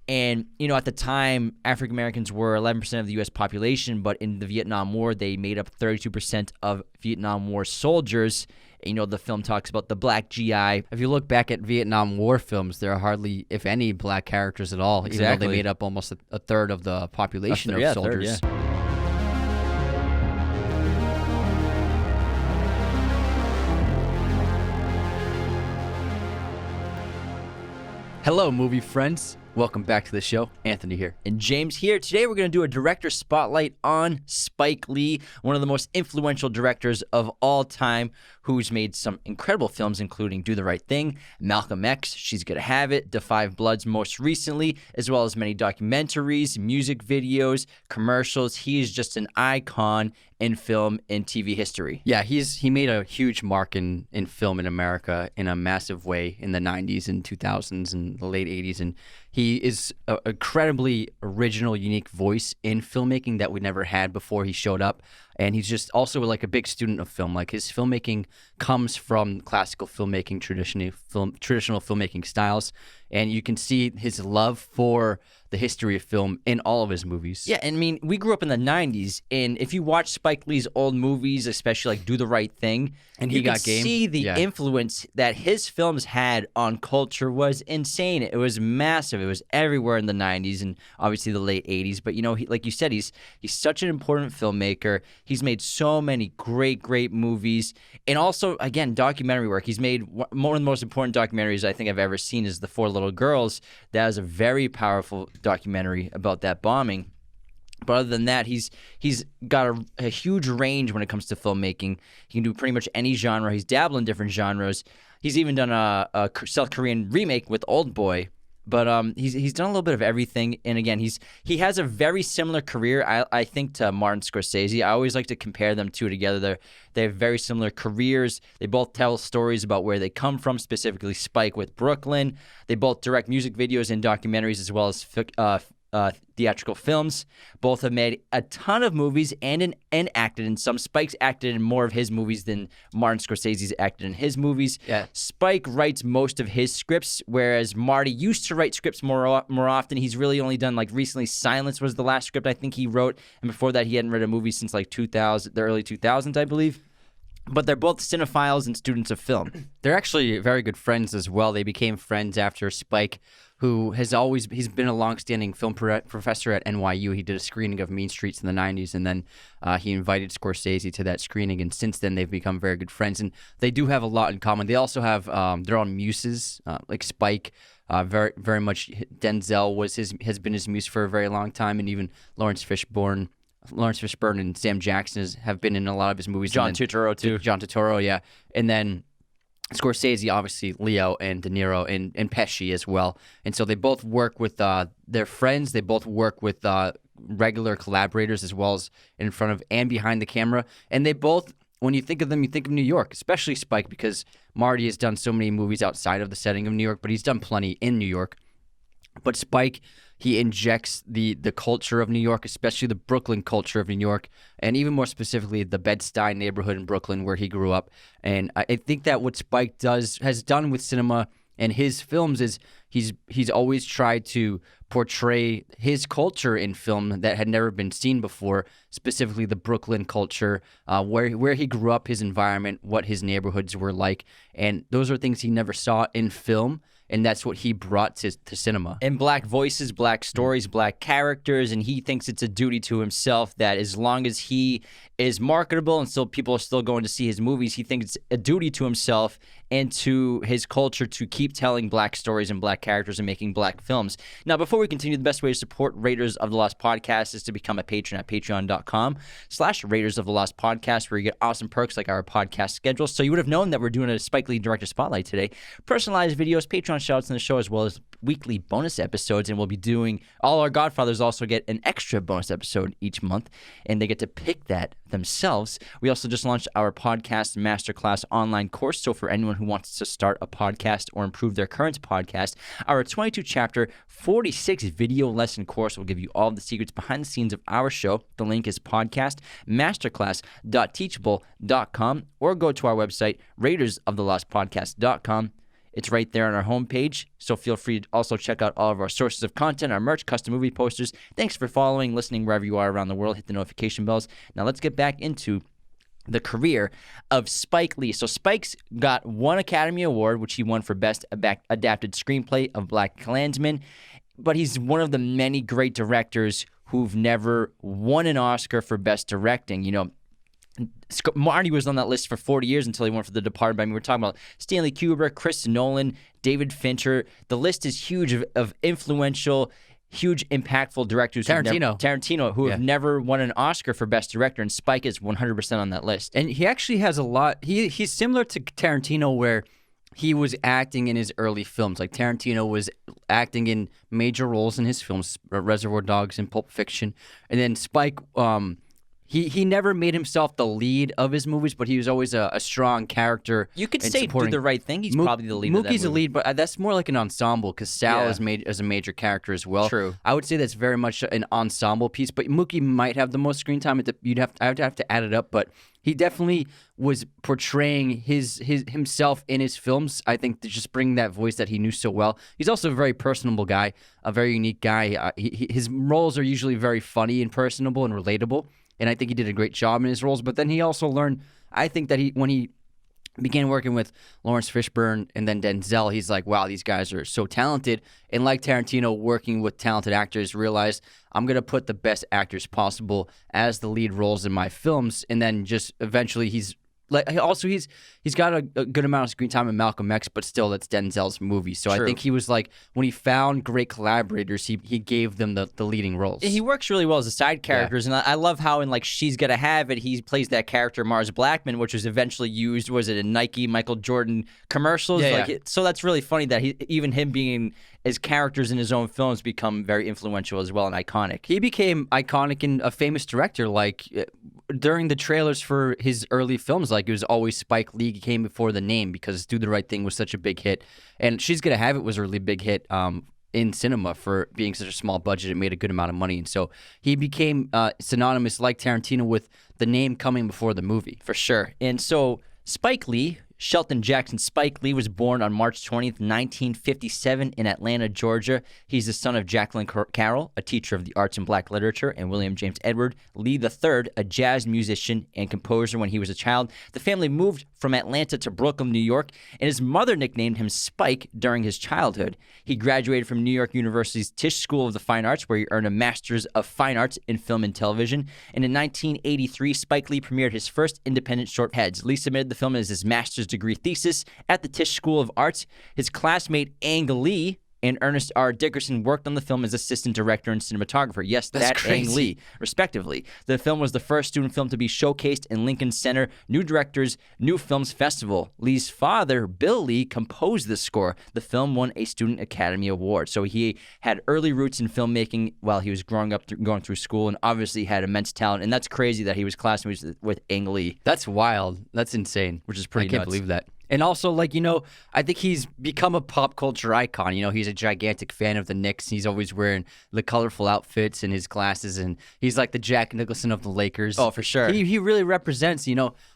And, at the time, African Americans were 11% of the U.S. population, but in the Vietnam War, they made up 32% of Vietnam War soldiers. The film talks about the black GI. If you look back at Vietnam War films, there are hardly, if any, black characters at all, even though they made up almost a third of the population of soldiers. Hello, movie friends. Welcome back to the show. Anthony here. And James here. Today we're going to do a director spotlight on Spike Lee, one of the most influential directors of all time, who's made some incredible films, including Do the Right Thing, Malcolm X, She's Gotta Have It, Da 5 Bloods most recently, as well as many documentaries, music videos, commercials. He is just an icon in film and TV history. Yeah, he made a huge mark in film in America in a massive way in the 90s and 2000s and the late 80s, and he is an incredibly original, unique voice in filmmaking that we never had before he showed up. And he's just also like a big student of film. Like his filmmaking comes from classical filmmaking, traditional filmmaking styles. And you can see his love for the history of film in all of his movies. Yeah, I mean, we grew up in the 90s, and if you watch Spike Lee's old movies, especially like Do the Right Thing, and you can see the influence that his films had on culture was insane. It was massive. It was everywhere in the 90s and obviously the late 80s. But, like you said, he's such an important filmmaker. He's made so many great movies. And also, again, documentary work. He's made one of the most important documentaries I think I've ever seen is The Four Little Girls. That was a very powerful documentary about that bombing. But other than that, he's got a huge range when it comes to filmmaking. He can do pretty much any genre. He's dabbled in different genres. He's even done a South Korean remake with Old Boy. But he's done a little bit of everything. And again, he has a very similar career, I think, to Martin Scorsese. I always like to compare them two together. They have very similar careers. They both tell stories about where they come from, specifically Spike with Brooklyn. They both direct music videos and documentaries as well as theatrical films. Both have made a ton of movies and acted in some. Spike's acted in more of his movies than Martin Scorsese's acted in his movies. Yeah. Spike writes most of his scripts, whereas Marty used to write scripts more often. He's really only done, like, recently Silence was the last script I think he wrote, and before that he hadn't read a movie since like the early 2000s, I believe. But they're both cinephiles and students of film. They're actually very good friends as well. They became friends after Spike, who he's been a longstanding film professor at NYU. He did a screening of Mean Streets in the 90s, and then he invited Scorsese to that screening, and since then they've become very good friends, and they do have a lot in common. They also have their own muses, like Spike. Very, very much Denzel has been his muse for a very long time, and even Lawrence Fishburne and Sam Jackson have been in a lot of his movies. John Turturro, too. John Turturro, yeah. And then Scorsese, obviously, Leo and De Niro and Pesci as well. And so they both work with their friends. They both work with regular collaborators as well as in front of and behind the camera. And they both, when you think of them, you think of New York, especially Spike, because Marty has done so many movies outside of the setting of New York, but he's done plenty in New York. But Spike, he injects the culture of New York, especially the Brooklyn culture of New York, and even more specifically the Bed-Stuy neighborhood in Brooklyn where he grew up. And I think that what Spike has done with cinema and his films is he's always tried to portray his culture in film that had never been seen before, specifically the Brooklyn culture, where he grew up, his environment, what his neighborhoods were like. And those are things he never saw in film. And that's what he brought to cinema. And black voices, black stories, black characters, and he thinks it's a duty to himself that as long as he is marketable and still people are still going to see his movies, he thinks it's a duty to himself and to his culture to keep telling black stories and black characters and making black films. Now, before we continue, the best way to support Raiders of the Lost Podcast is to become a patron at patreon.com/Raiders of the Lost Podcast, where you get awesome perks like our podcast schedule. So you would have known that we're doing a Spike Lee Director Spotlight today. Personalized videos, Patreon shoutouts in the show, as well as weekly bonus episodes. And we'll be doing, all our Godfathers also get an extra bonus episode each month, and they get to pick that themselves. We also just launched our podcast masterclass online course. So for anyone who wants to start a podcast or improve their current podcast, our 22-chapter, 46-video lesson course will give you all the secrets behind the scenes of our show. The link is podcastmasterclass.teachable.com, or go to our website, raidersoftheLostPodcast.com. It's right there on our homepage. So feel free to also check out all of our sources of content, our merch, custom movie posters. Thanks for following, listening wherever you are around the world. Hit the notification bells. Now let's get back into the career of Spike Lee. So Spike's got one Academy Award, which he won for Best Adapted Screenplay of BlackkKklansman, but he's one of the many great directors who've never won an Oscar for Best Directing. You know, Marty was on that list for 40 years until he went for The Departed. I mean, we're talking about Stanley Kubrick, Chris Nolan, David Fincher. The list is huge of influential, huge, impactful directors. Tarantino, who have never won an Oscar for Best Director, and Spike is 100% on that list. And he actually has a lot. He's similar to Tarantino, where he was acting in his early films. Like Tarantino was acting in major roles in his films, Reservoir Dogs and Pulp Fiction, and then Spike. He never made himself the lead of his movies, but he was always a strong character. You could say Do the Right Thing. He's probably the lead of that Mookie's movie. a lead, but that's more like an ensemble because Sal is made as a major character as well. True. I would say that's very much an ensemble piece, but Mookie might have the most screen time. I would have to add it up, but he definitely was portraying himself in his films. I think to just bring that voice that he knew so well. He's also a very personable guy, a very unique guy. His roles are usually very funny and personable and relatable. And I think he did a great job in his roles. But then he also learned, I think that when he began working with Lawrence Fishburne and then Denzel, he's like, wow, these guys are so talented. And like Tarantino, working with talented actors, realized I'm going to put the best actors possible as the lead roles in my films. And then just eventually he's got a good amount of screen time in Malcolm X, but still that's Denzel's movie. So True. I think he was like, when he found great collaborators, he gave them the leading roles. He works really well as the side characters, and I love how in like She's Gotta Have It, he plays that character Mars Blackman, which was eventually used, was it in Nike, Michael Jordan commercials? So that's really funny that even him being his characters in his own films become very influential as well and iconic. He became iconic and a famous director, like during the trailers for his early films, like it was always Spike Lee came before the name because Do the Right Thing was such a big hit. And She's Gonna Have It was a really big hit in cinema for being such a small budget. It made a good amount of money. And so he became synonymous, like Tarantino, with the name coming before the movie. For sure. And so Spike Lee, Shelton Jackson Spike Lee, was born on March 20th, 1957 in Atlanta, Georgia. He's the son of Jacqueline Carroll, a teacher of the arts and black literature, and William James Edward Lee III, a jazz musician and composer when he was a child. The family moved from Atlanta to Brooklyn, New York, and his mother nicknamed him Spike during his childhood. He graduated from New York University's Tisch School of the Fine Arts, where he earned a Master's of Fine Arts in Film and Television. And in 1983, Spike Lee premiered his first independent short, Heads. Lee submitted the film as his master's degree thesis at the Tisch School of Arts. His classmate Ang Lee and Ernest R. Dickerson worked on the film as assistant director and cinematographer. Yes, that's Ang Lee, respectively. The film was the first student film to be showcased in Lincoln Center New Directors, New Films Festival. Lee's father, Bill Lee, composed the score. The film won a Student Academy Award. So he had early roots in filmmaking while he was growing up, going through school, and obviously had immense talent. And that's crazy that he was classmates with Ang Lee. That's wild. That's insane. Which is pretty nuts. I can't believe that. And also, like, I think he's become a pop culture icon. He's a gigantic fan of the Knicks. He's always wearing the colorful outfits and his glasses, and he's like the Jack Nicholson of the Lakers. Oh, for sure. He really represents,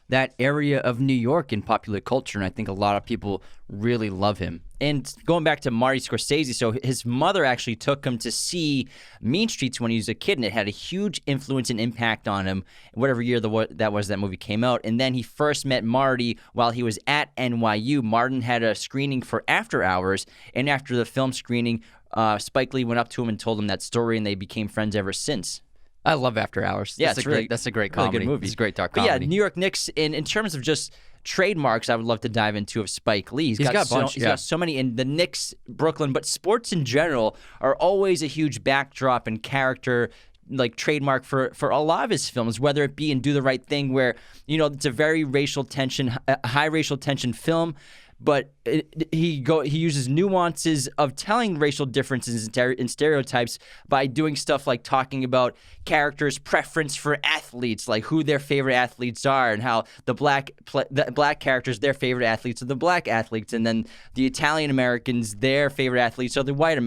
that area of New York in popular culture, and I think a lot of people really love him. And going back to Marty Scorsese, so his mother actually took him to see Mean Streets when he was a kid, and it had a huge influence and impact on him, whatever year that movie came out. And then he first met Marty while he was at NYU. Martin had a screening for After Hours, and after the film screening, Spike Lee went up to him and told him that story, and they became friends ever since. I love After Hours. Yeah, that's a great comedy. Really good movie. It's a great dark comedy. But yeah, New York Knicks, in terms of just trademarks, I would love to dive into of Spike Lee. He's got a bunch. He's got so many in the Knicks, Brooklyn, but sports in general are always a huge backdrop and character like trademark for a lot of his films, whether it be in Do the Right Thing, where it's a very high racial tension film. But he uses nuances of telling racial differences and stereotypes by doing stuff like talking about characters' preference for athletes, like who their favorite athletes are, and how the black characters, their favorite athletes are the black athletes, and then the Italian Americans, their favorite athletes are the white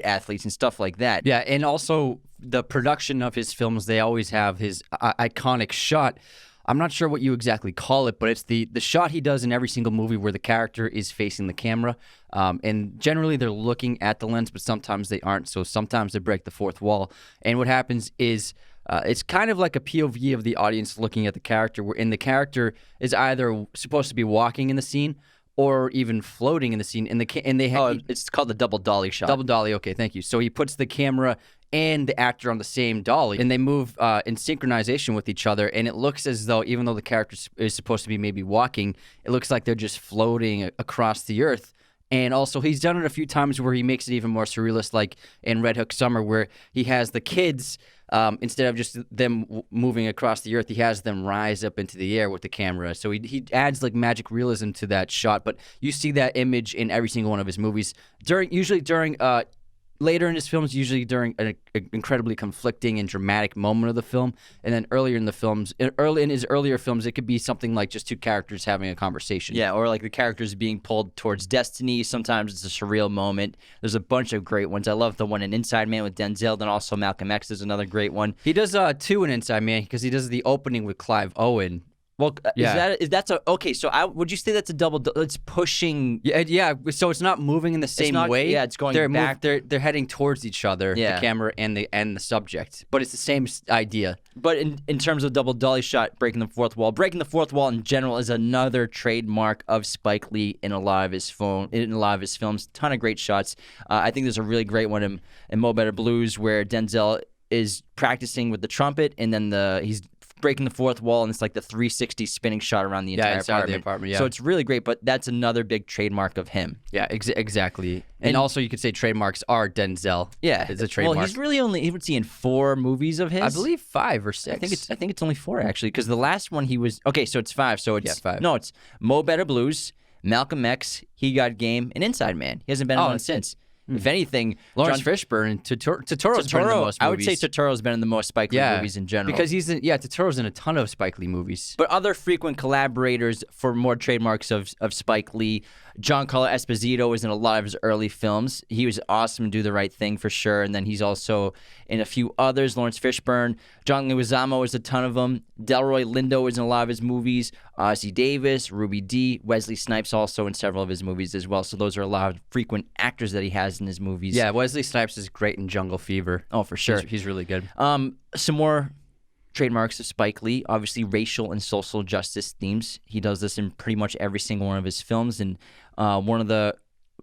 athletes, and stuff like that. Yeah, and also the production of his films, they always have his iconic shot I'm not sure what you exactly call it, but it's the shot he does in every single movie where the character is facing the camera. And generally they're looking at the lens, but sometimes they aren't. So sometimes they break the fourth wall. And what happens is it's kind of like a POV of the audience looking at the character, and the character is either supposed to be walking in the scene or even floating in the scene. It's called the double dolly shot. Double dolly, okay, thank you. So he puts the camera and the actor on the same dolly, and they move in synchronization with each other, and it looks as though, even though the character is supposed to be maybe walking, it looks like they're just floating across the earth. And also, he's done it a few times where he makes it even more surrealist, like in Red Hook Summer, where he has the kids, instead of just them moving across the earth, he has them rise up into the air with the camera. So he adds like magic realism to that shot. But you see that image in every single one of his movies. Later in his films, usually during an incredibly conflicting and dramatic moment of the film, and then earlier in the films, in his earlier films, it could be something like just two characters having a conversation. Yeah, or like the characters being pulled towards destiny. Sometimes it's a surreal moment. There's a bunch of great ones. I love the one in Inside Man with Denzel, then also Malcolm X is another great one. He does two in Inside Man because he does the opening with Clive Owen. Well, okay? So would you say that's a double? It's pushing. Yeah. So it's not moving in the same way. Yeah, it's going back. They're heading towards each other. Yeah. The camera and the subject, but it's the same idea. But in terms of double dolly shot, breaking the fourth wall in general is another trademark of Spike Lee in a lot of his films. Ton of great shots. I think there's a really great one in Mo Better Blues where Denzel is practicing with the trumpet, and then he's breaking the fourth wall, and it's like the 360 spinning shot around the entire apartment. Yeah. So it's really great, but that's another big trademark of him. Yeah, exactly. And also you could say trademarks are Denzel. Yeah. It's a trademark. Well, he's really only in 4 movies of his. I believe 5 or 6. I think it's only 4 actually, because the last one he was so it's 5. So it's 5. No, it's Mo Better Blues, Malcolm X, He Got Game, and Inside Man. He hasn't been in one since. If anything, Lawrence Fishburne and Totoro's been in the most movies. I would say Totoro's been in the most Spike Lee movies in general. Because Totoro's in a ton of Spike Lee movies. But other frequent collaborators for more trademarks of Spike Lee, Giancarlo Esposito was in a lot of his early films. He was awesome in Do the Right Thing for sure, and then he's also in a few others. Lawrence Fishburne, John Leguizamo is a ton of them. Delroy Lindo is in a lot of his movies. Ossie Davis, Ruby Dee, Wesley Snipes also in several of his movies as well. So those are a lot of frequent actors that he has in his movies. Yeah, Wesley Snipes is great in Jungle Fever. Oh, for sure. He's really good. Some more trademarks of Spike Lee, obviously racial and social justice themes. He does this in pretty much every single one of his films, and one of the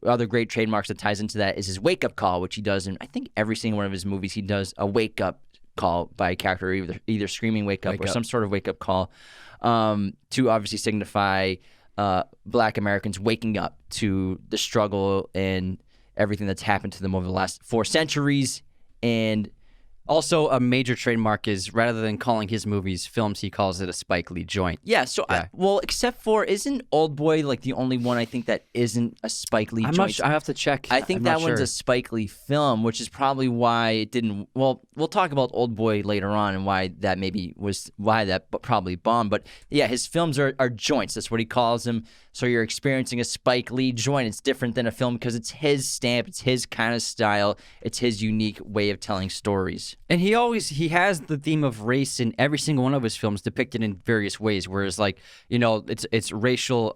other great trademarks that ties into that is his wake-up call, which he does in, I think, every single one of his movies. He does a wake-up call by a character, either screaming wake up or some sort of wake-up call to obviously signify Black Americans waking up to the struggle and everything that's happened to them over the last 4 centuries. And also, a major trademark is, rather than calling his movies films, he calls it a Spike Lee joint. Yeah, so, except for, isn't Old Boy like the only one I think that isn't a Spike Lee joint? I have to check. I think that one's a Spike Lee film, which is probably why it didn't, well, we'll talk about Old Boy later on and why that probably bombed. But yeah, his films are joints. That's what he calls them. So you're experiencing a Spike Lee joint. It's different than a film because it's his stamp, it's his kind of style, it's his unique way of telling stories. And he has the theme of race in every single one of his films depicted in various ways. Whereas, like, it's racial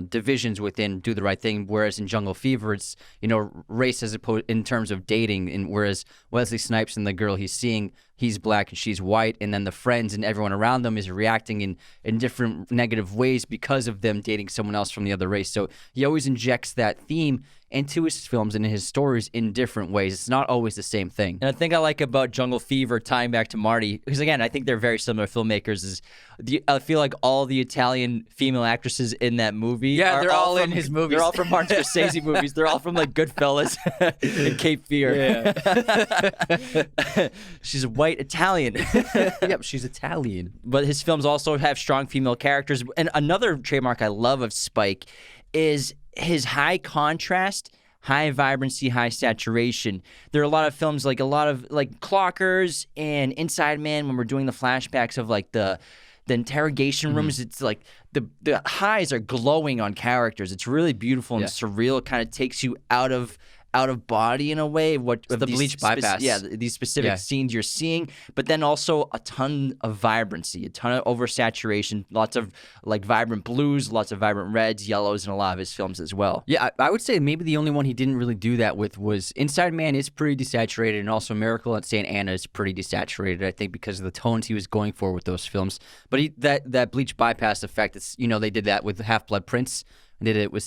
divisions within Do the Right Thing. Whereas in Jungle Fever, it's race as opposed in terms of dating. And whereas Wesley Snipes and the girl he's seeing, he's black and she's white, and then the friends and everyone around them is reacting in different negative ways because of them dating someone else from the other race. So he always injects that theme into his films and his stories in different ways. It's not always the same thing. And I think I like about Jungle Fever, tying back to Marty, because again, I think they're very similar filmmakers, is I feel like all the Italian female actresses in that movie they're all in his movies. They're all from Martin Scorsese movies. They're all from like Goodfellas and Cape Fear. Yeah. She's a white Italian. Yep, she's Italian. But his films also have strong female characters. And another trademark I love of Spike is his high contrast, high vibrancy, high saturation. There are a lot of films, like Clockers and Inside Man, when we're doing the flashbacks of like the interrogation rooms. It's like the highs are glowing on characters. It's really beautiful and surreal. It kind of takes you out of out of body in a way. The bleach bypass. These specific scenes you're seeing, but then also a ton of vibrancy, a ton of oversaturation, lots of like vibrant blues, lots of vibrant reds, yellows in a lot of his films as well. Yeah, I would say maybe the only one he didn't really do that with was Inside Man is pretty desaturated, and also Miracle at St. Anna is pretty desaturated, I think, because of the tones he was going for with those films. But that bleach bypass effect, it's, they did that with Half-Blood Prince. Did it with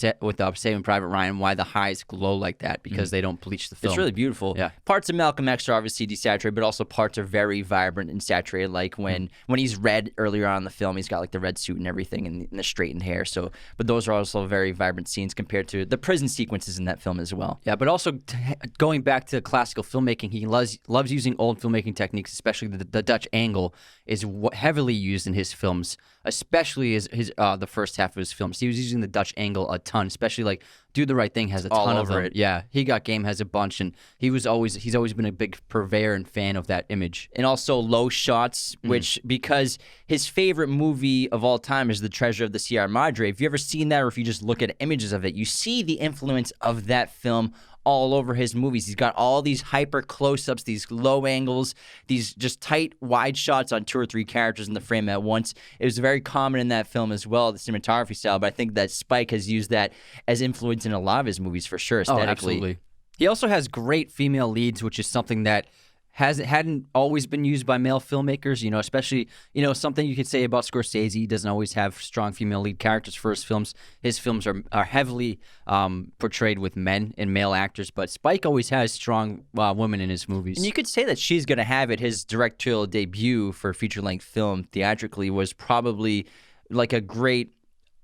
Saving Private Ryan, why the highs glow like that, because they don't bleach the film. It's really beautiful. Yeah. Parts of Malcolm X are obviously desaturated, but also parts are very vibrant and saturated, like when he's red earlier on in the film, he's got like the red suit and everything and the straightened hair. So, but those are also very vibrant scenes compared to the prison sequences in that film as well. Yeah, but also going back to classical filmmaking, he loves using old filmmaking techniques, especially the Dutch angle is heavily used in his films, especially the first half of his films. He was using the Dutch angle a ton, especially like Do the Right Thing has a ton of it. Yeah, He Got Game has a bunch, and he's always been a big purveyor and fan of that image. And also low shots, which because his favorite movie of all time is The Treasure of the Sierra Madre. If you ever seen that, or if you just look at images of it, you see the influence of that film all over his movies. He's got all these hyper close-ups, these low angles, these just tight, wide shots on 2 or 3 characters in the frame at once. It was very common in that film as well, the cinematography style, but I think that Spike has used that as influence in a lot of his movies for sure, aesthetically. Oh, absolutely. He also has great female leads, which is something that hadn't always been used by male filmmakers, especially, something you could say about Scorsese. He doesn't always have strong female lead characters for his films. His films are heavily portrayed with men and male actors, but Spike always has strong women in his movies. And you could say that She's Gonna Have It, his directorial debut for feature-length film theatrically, was probably like a great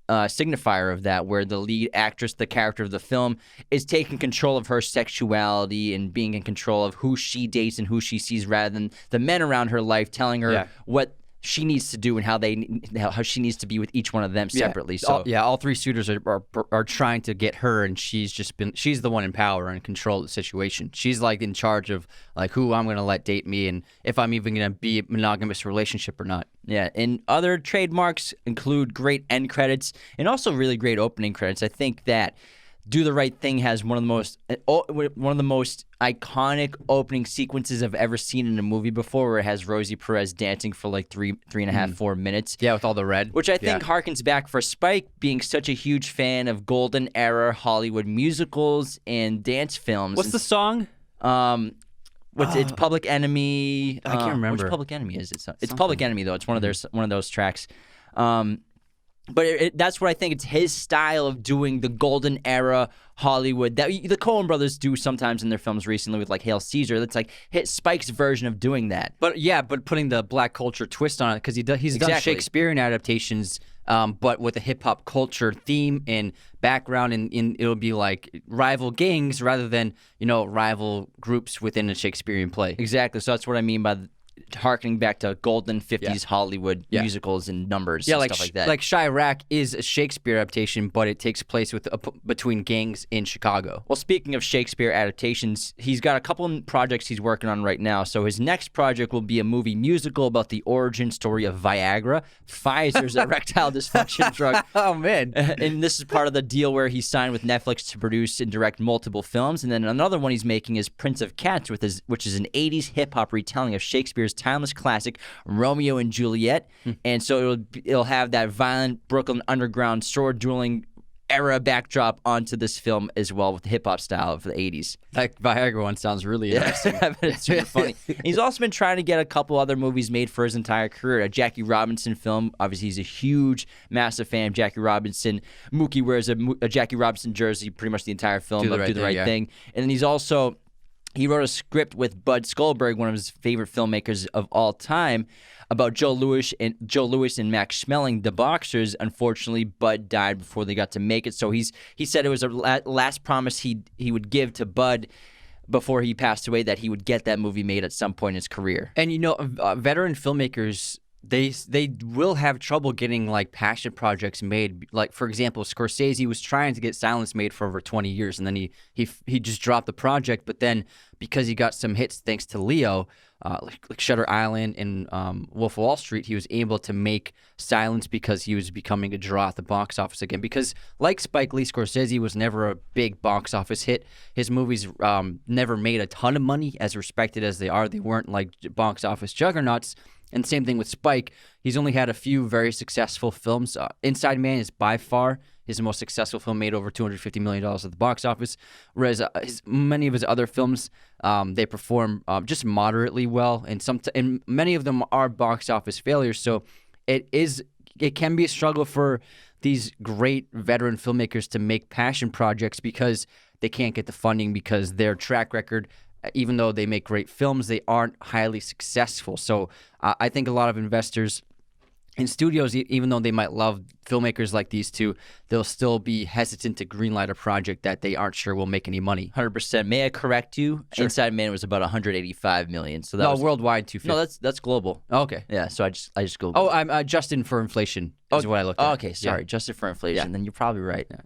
signifier of that, where the lead actress, the character of the film, is taking control of her sexuality and being in control of who she dates and who she sees, rather than the men around her life telling her what she needs to do and how she needs to be with each one of them separately. So all 3 suitors are trying to get her, and she's the one in power and control of the situation. She's like in charge of like who I'm going to let date me and if I'm even going to be a monogamous relationship or not. Yeah, and other trademarks include great end credits and also really great opening credits. I think that Do the Right Thing has one of the most iconic opening sequences I've ever seen in a movie before, where it has Rosie Perez dancing for like three and a half, 4 minutes. Yeah, with all the red. Which I think harkens back for Spike being such a huge fan of golden era Hollywood musicals and dance films. What's the song? It's Public Enemy. I can't remember. Which Public Enemy is it? It's Public Enemy though. It's one of those tracks. But that's what I think. It's his style of doing the golden era Hollywood that the Coen brothers do sometimes in their films recently with like Hail Caesar. That's like Spike's version of doing that. But putting the black culture twist on it, because he's done Shakespearean adaptations, but with a hip hop culture theme and background, and it'll be like rival gangs rather than rival groups within a Shakespearean play. Exactly. So that's what I mean by harkening back to golden 50s Hollywood musicals and numbers and stuff like that. Like Chirac is a Shakespeare adaptation, but it takes place between gangs in Chicago. Well, speaking of Shakespeare adaptations, he's got a couple of projects he's working on right now. So his next project will be a movie musical about the origin story of Viagra, Pfizer's erectile dysfunction drug. Oh, man. And this is part of the deal where he signed with Netflix to produce and direct multiple films. And then another one he's making is Prince of Cats, which is an 80s hip-hop retelling of Shakespeare's timeless classic Romeo and Juliet. And so it'll have that violent Brooklyn underground sword dueling era backdrop onto this film as well, with the hip-hop style of the 80s. That Viagra one sounds really interesting. I bet it's super funny. He's also been trying to get a couple other movies made for his entire career. A Jackie Robinson film. Obviously, he's a huge, massive fan of Jackie Robinson. Mookie wears a Jackie Robinson jersey pretty much the entire film. Do the right thing. And then he wrote a script with Bud Skolberg, one of his favorite filmmakers of all time, about Joe Louis and Max Schmeling, the boxers. Unfortunately, Bud died before they got to make it. So he said it was a last promise he would give to Bud before he passed away, that he would get that movie made at some point in his career. And veteran filmmakers they will have trouble getting like passion projects made. Like for example, Scorsese was trying to get Silence made for over 20 years, and then he just dropped the project. But then because he got some hits thanks to Leo, like Shutter Island and Wolf of Wall Street, he was able to make Silence because he was becoming a draw at the box office again. Because like Spike Lee, Scorsese was never a big box office hit. His movies never made a ton of money, as respected as they are. They weren't like box office juggernauts. And same thing with Spike. He's only had a few very successful films. Inside Man is by far his most successful film, made over $250 million at the box office, whereas many of his other films, they perform just moderately well, and many of them are box office failures. So it can be a struggle for these great veteran filmmakers to make passion projects because they can't get the funding, because their track record, even though they make great films, they aren't highly successful. So I think a lot of investors in studios, even though they might love filmmakers like these two, they'll still be hesitant to greenlight a project that they aren't sure will make any money. 100%. May I correct you? Sure. Inside Man was about 185 million. So that was worldwide 250. No, that's global. Oh, okay. Yeah. So I just Googled. Oh, I'm adjusting for inflation. Is what I looked at. Okay. Sorry, adjusted for inflation. Yeah. Then you're probably right. Yeah.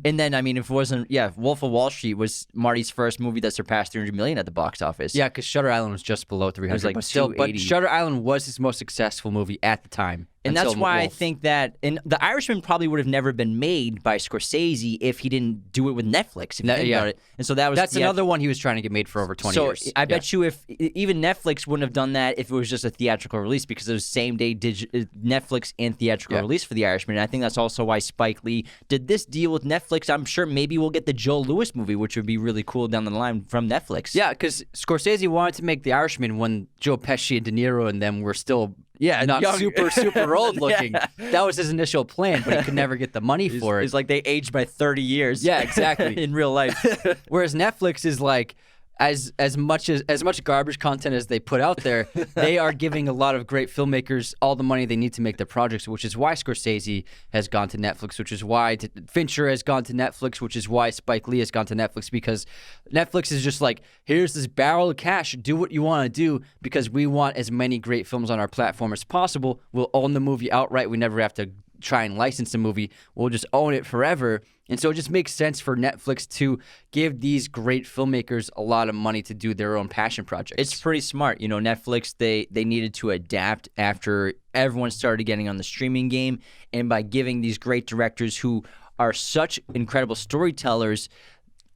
And then, I mean, if it wasn't, Wolf of Wall Street was Marty's first movie that surpassed 300 million at the box office. Yeah, because Shutter Island was just below 300. It was like but Shutter Island was his most successful movie at the time. And that's why I think that, and The Irishman probably would have never been made by Scorsese if he didn't do it with Netflix. If you think about it. And so that's another one he was trying to get made for over 20 years. So I bet you if even Netflix wouldn't have done that if it was just a theatrical release, because it was same day Netflix and theatrical release for The Irishman. And I think that's also why Spike Lee did this deal with Netflix. I'm sure maybe we'll get the Joe Lewis movie, which would be really cool down the line from Netflix. Yeah, because Scorsese wanted to make The Irishman when Joe Pesci and De Niro and them were still not young. super old looking. Yeah. That was his initial plan, but he could never get the money for it. It's like they aged by 30 years. Yeah, exactly. In real life. Whereas Netflix is like, as much garbage content as they put out there, they are giving a lot of great filmmakers all the money they need to make their projects, which is why Scorsese has gone to Netflix, which is why Fincher has gone to Netflix, which is why Spike Lee has gone to Netflix, because Netflix is just like, here's this barrel of cash, do what you want to do, because we want as many great films on our platform as possible. We'll own the movie outright. We never have to try and license a movie. We'll just own it forever. And so it just makes sense for Netflix to give these great filmmakers a lot of money to do their own passion projects. It's pretty smart. You know, Netflix, they needed to adapt after everyone started getting on the streaming game. And by giving these great directors who are such incredible storytellers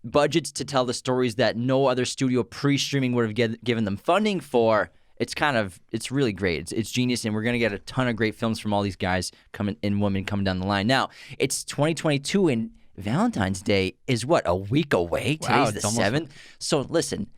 budgets to tell the stories that no other studio pre-streaming would have given them funding for, it's really great. It's genius, and we're going to get a ton of great films from all these guys and women coming down the line. Now, it's 2022, and Valentine's Day is a week away? Wow, Today's the 7th. So listen,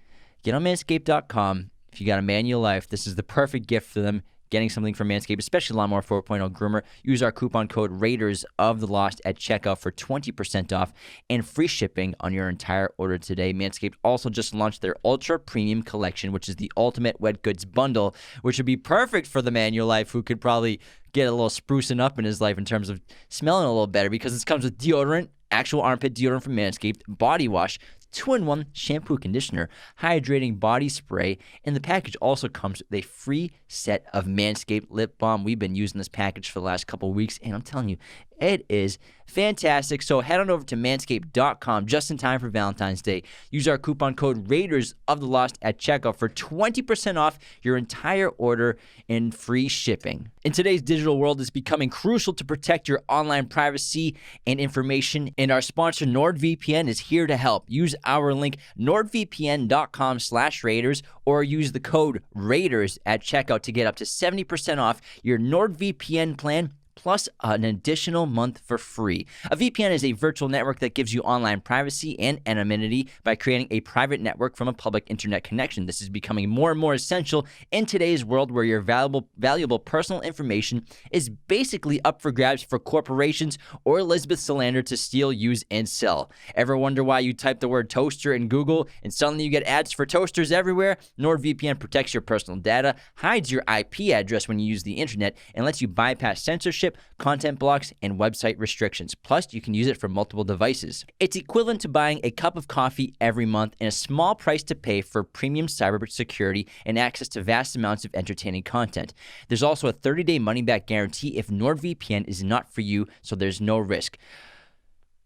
get on manscaped.com. If you got a man in your life, this is the perfect gift for them. Getting something from Manscaped, especially Lawnmower 4.0 Groomer. Use our coupon code Raiders of the Lost at checkout for 20% off and free shipping on your entire order today. Manscaped also just launched their Ultra Premium Collection, which is the ultimate wet goods bundle, which would be perfect for the man in your life who could probably get a little sprucing up in his life in terms of smelling a little better, because it comes with deodorant, actual armpit deodorant from Manscaped, body wash, 2-in-1 shampoo, conditioner, hydrating body spray, and the package also comes with a free set of Manscaped lip balm. We've been using this package for the last couple of weeks, and I'm telling you, it is fantastic. So head on over to manscaped.com just in time for Valentine's Day. Use our coupon code Raiders of the Lost at checkout for 20% off your entire order and free shipping. In today's digital world, it's becoming crucial to protect your online privacy and information, and our sponsor NordVPN is here to help. Use our link nordvpn.com/Raiders or use the code Raiders at checkout to get up to 70% off your NordVPN plan, plus an additional month for free. A VPN is a virtual network that gives you online privacy and anonymity by creating a private network from a public internet connection. This is becoming more and more essential in today's world, where your valuable personal information is basically up for grabs for corporations or Elizabeth Salander to steal, use, and sell. Ever wonder why you type the word toaster in Google and suddenly you get ads for toasters everywhere? NordVPN protects your personal data, hides your IP address when you use the internet, and lets you bypass censorship censorship, content blocks, and website restrictions. Plus, you can use it for multiple devices. It's equivalent to buying a cup of coffee every month and a small price to pay for premium cybersecurity and access to vast amounts of entertaining content. There's also a 30-day money-back guarantee if NordVPN is not for you, so there's no risk.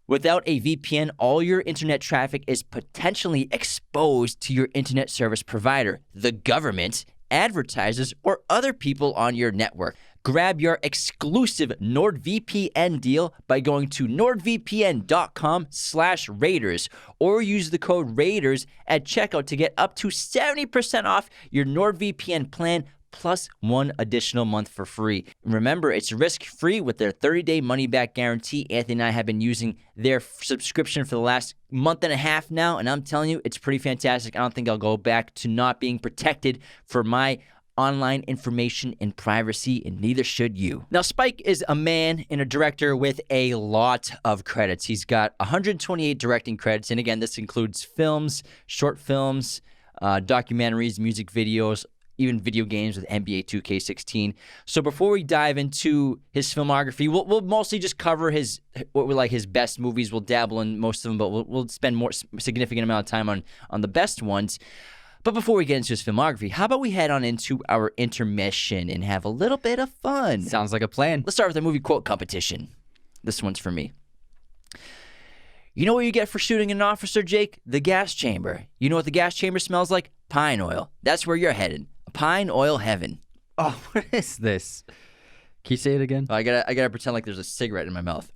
Without a VPN, all your internet traffic is potentially exposed to your internet service provider, the government, advertisers, or other people on your network. Grab your exclusive NordVPN deal by going to nordvpn.com/Raiders or use the code Raiders at checkout to get up to 70% off your NordVPN plan plus one additional month for free. Remember, it's risk-free with their 30-day money-back guarantee. Anthony and I have been using their subscription for the last month and a half now, and I'm telling you, it's pretty fantastic. I don't think I'll go back to not being protected for my online information and privacy, and neither should you. Now, Spike is a man and a director with a lot of credits. He's got 128 directing credits, and again, this includes films, short films, documentaries, music videos, even video games with NBA 2K16. So before we dive into his filmography, we'll mostly just cover his best movies. We'll dabble in most of them, but we'll spend more significant amount of time on the best ones. But before we get into his filmography, how about we head on into our intermission and have a little bit of fun? Sounds like a plan. Let's start with a movie quote competition. This one's for me. You know what you get for shooting an officer, Jake? The gas chamber. You know what the gas chamber smells like? Pine oil. That's where you're headed. Pine oil heaven. Oh, what is this? Can you say it again? I gotta pretend like there's a cigarette in my mouth.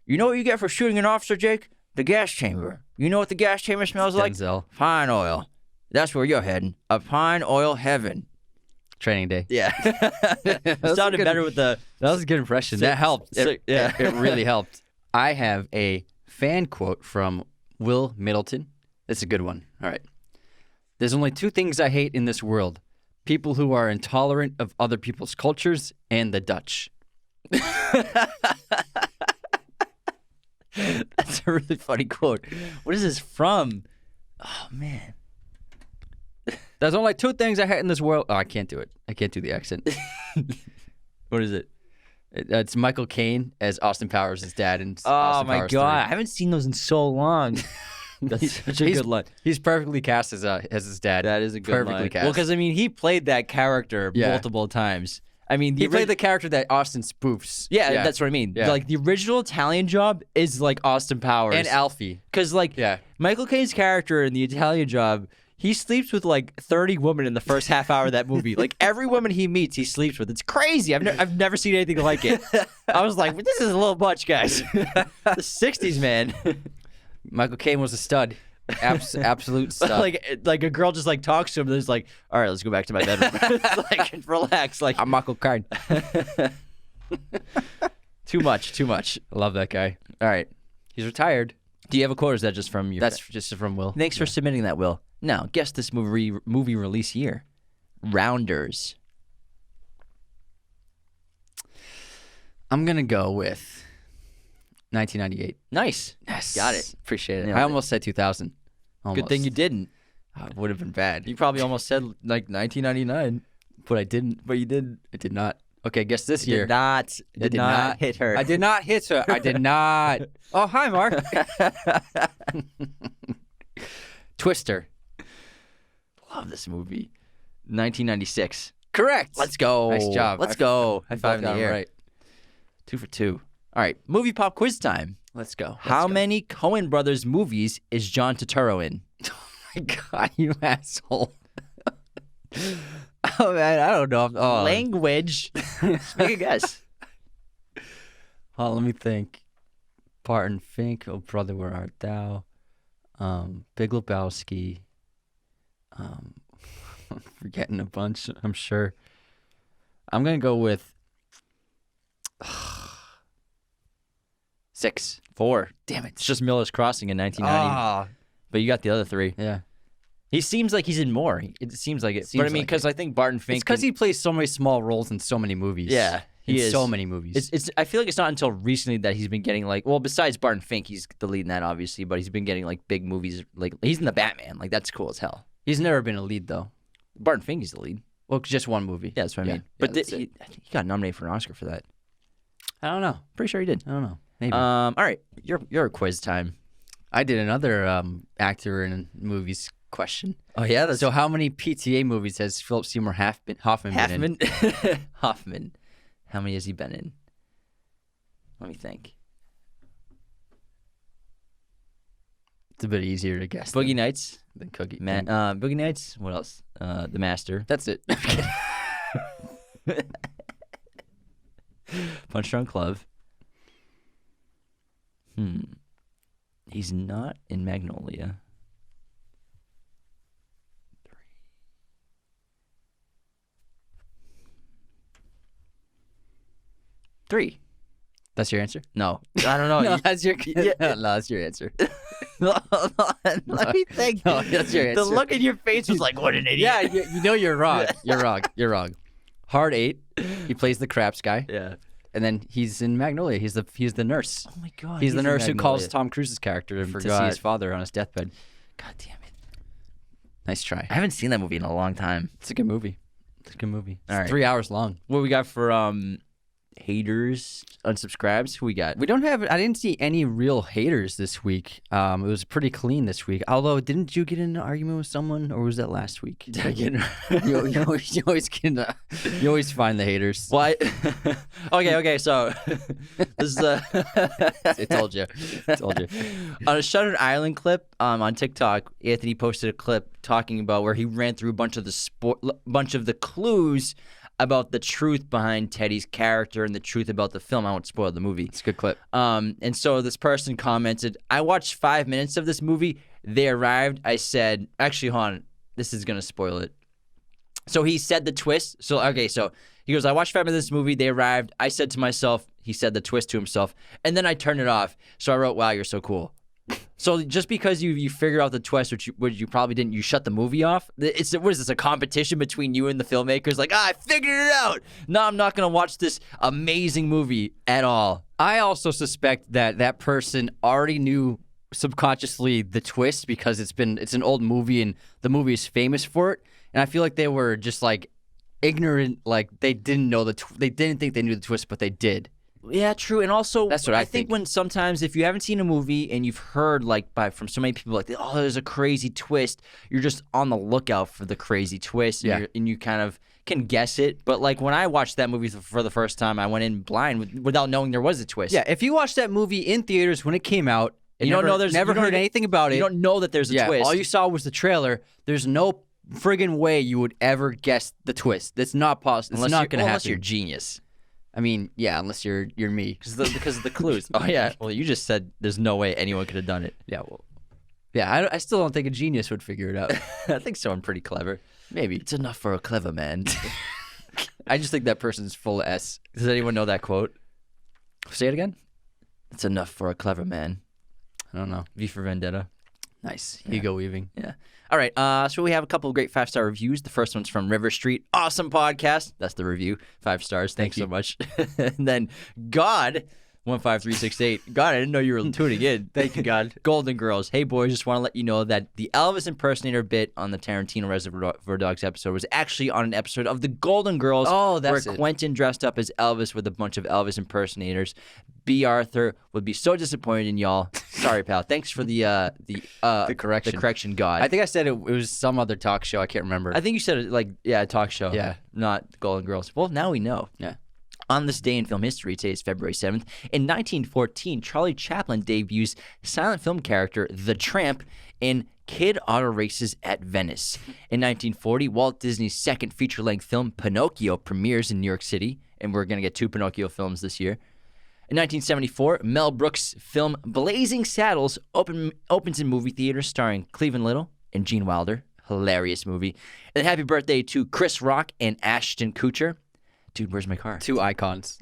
You know what you get for shooting an officer, Jake? The gas chamber. You know what the gas chamber smells like? Denzel. Pine oil. That's where you're heading. A pine oil heaven. Training Day. Yeah. It sounded better with the... That was a good impression. That helped. It really helped. I have a fan quote from Will Middleton. It's a good one. All right. There's only two things I hate in this world. People who are intolerant of other people's cultures and the Dutch. That's a really funny quote. What is this from? Oh, man. There's only two things I hate in this world. Oh, I can't do it. I can't do the accent. What is it? It's Michael Caine as Austin Powers' dad. And oh, my God. 3. I haven't seen those in so long. That's such a good line. He's perfectly cast as his dad. That is a good perfectly line. Cast. Well, because, I mean, he played that character multiple times. I mean, he played the character that Austin spoofs. Yeah, that's what I mean. Yeah. Like, the original Italian Job is, like, Austin Powers. And Alfie. Because, like, Michael Caine's character in the Italian Job, he sleeps with, like, 30 women in the first half hour of that movie. Like, every woman he meets, he sleeps with. It's crazy. I've never seen anything like it. I was like, this is a little much, guys. The 60s, man. Michael Caine was a stud. Absolute stud. Like a girl just like talks to him and is like, all right, let's go back to my bedroom. Like, relax. Like, I'm Michael Caine. Too much. I love that guy. All right. He's retired. Do you have a quote or is that just from your... That's just from Will. Thanks for submitting that, Will. Now, guess this movie release year. Rounders. I'm going to go with 1998. Nice. Yes. Got it. Appreciate it. I almost said 2000. Almost. Good thing you didn't. It would have been bad. You probably almost said like 1999. But I didn't. But you didn't. I did not. Okay, guess this year. Did not hit her. I did not hit her. I did not. Oh, hi, Mark. Twister. Love this movie. 1996. Correct. Let's go. Nice job. Let's go. High five in the air. Right. 2 for 2. All right. Movie pop quiz time. Let's go. How many Coen Brothers movies is John Turturro in? Oh, my God, you asshole. Oh, man, I don't know. Oh. Language. Make a guess. Oh, let me think. Barton Fink, Oh Brother, Where Art Thou? Big Lebowski. I'm forgetting a bunch, I'm sure. I'm going to go with 6. 4. Damn it. It's just Miller's Crossing in 1990. But you got the other 3. Yeah. He seems like he's in more. It seems like it. But I mean, because I think Barton Fink... It's because he plays so many small roles in so many movies. Yeah, he is. So many movies. I feel like it's not until recently that he's been getting like... Well, besides Barton Fink, he's the lead in that, obviously. But he's been getting like big movies. Like, he's in the Batman. Like, that's cool as hell. He's never been a lead, though. Barton Fink is the lead. Well, just one movie. Yeah, that's what I mean. But he got nominated for an Oscar for that. I don't know. Pretty sure he did. I don't know. Maybe. All right, your quiz time. I did another actor in movies question. Oh yeah. So how many PTA movies has Philip Seymour Hoffman been in? Hoffman. How many has he been in? Let me think. It's a bit easier to guess. Boogie Nights. Than Cookie. Boogie Nights. What else? The Master. That's it. Punch Drunk Love. He's not in Magnolia. 3. That's your answer? No, I don't know. No, that's your Yeah. no, that's your answer. Let me think. No, that's your answer. The look in your face was like, "What an idiot!" Yeah, you know you're wrong. You're wrong. You're wrong. Hard 8. He plays the craps guy, yeah. and then he's in Magnolia. He's the nurse. Oh my god, He's the in nurse who calls Magnolia. Tom Cruise's character to see forgot. his father on his deathbed. God damn it! Nice try. I haven't seen that movie in a long time. It's a good movie. It's a good movie. It's All right. 3 hours long. What we got for haters, unsubscribes? Who we got? We don't have. I didn't see any real haters this week. It was pretty clean this week. Although, didn't you get in an argument with someone, or was that last week? Did I get? you always get. You always find the haters. Why? Okay. So this is I told you. On a Shuttered Island clip on TikTok. Anthony posted a clip talking about where he ran through a bunch of the clues about the truth behind Teddy's character and the truth about the film. I won't spoil the movie. It's a good clip. And so this person commented, "I watched 5 minutes of this movie. They arrived. I said, actually, hold on, this is gonna spoil it." So he said the twist. So he goes, "I watched 5 minutes of this movie. They arrived. I said to myself," he said the twist to himself, "and then I turned it off. So I wrote, 'Wow, you're so cool.'" So just because you figure out the twist, which you probably didn't, you shut the movie off. What is this, a competition between you and the filmmakers? Like, I figured it out. No, I'm not gonna watch this amazing movie at all. I also suspect that person already knew subconsciously the twist because it's an old movie and the movie is famous for it. And I feel like they were just like ignorant, like they didn't know they didn't think they knew the twist, but they did. Yeah, true. And also, That's what I think think. when sometimes if you haven't seen a movie and you've heard from so many people like, "Oh, there's a crazy twist," you're just on the lookout for the crazy twist, and, Yeah. and you kind of can guess it. But like when I watched that movie for the first time, I went in blind without knowing there was a twist. Yeah, if you watched that movie in theaters when it came out, You don't know there's- never you don't heard even- anything about it. You don't know that there's a yeah, twist. all you saw was the trailer. There's no friggin' way you would ever guess the twist. That's not possible. It's not going to happen. Unless you're a genius. I mean, yeah, unless you're me. Because of the clues. Oh, yeah. Well, you just said there's no way anyone could have done it. Yeah, well, yeah, I still don't think a genius would figure it out. I think someone pretty clever. Maybe. It's enough for a clever man. I just think that person's full of S. Does anyone know that quote? Say it again? It's enough for a clever man. I don't know. V for Vendetta. Nice. Hugo Weaving. Yeah. All right. So we have a couple of great 5-star reviews. The first one's from River Street. Awesome podcast. That's the review. 5 stars. Thanks so much. And then God, 15368. God, I didn't know you were tuning in. Thank you, God. Golden Girls. Hey, boys, just want to let you know that the Elvis impersonator bit on the Tarantino Reservoir Dogs episode was actually on an episode of the Golden Girls. Oh, that's where it. Quentin dressed up as Elvis with a bunch of Elvis impersonators. B. Arthur would be so disappointed in y'all. Sorry, pal. Thanks for the correction. The correction, God. I think I said it was some other talk show. I can't remember. I think you said it a talk show. Yeah. Not Golden Girls. Well, now we know. Yeah. On this day in film history, today is February 7th. In 1914, Charlie Chaplin debuts silent film character The Tramp in Kid Auto Races at Venice. In 1940, Walt Disney's second feature-length film, Pinocchio, premieres in New York City, and we're going to get 2 Pinocchio films this year. In 1974, Mel Brooks' film Blazing Saddles opens in movie theaters starring Cleveland Little and Gene Wilder. Hilarious movie. And happy birthday to Chris Rock and Ashton Kutcher. Dude, where's my car? 2 icons.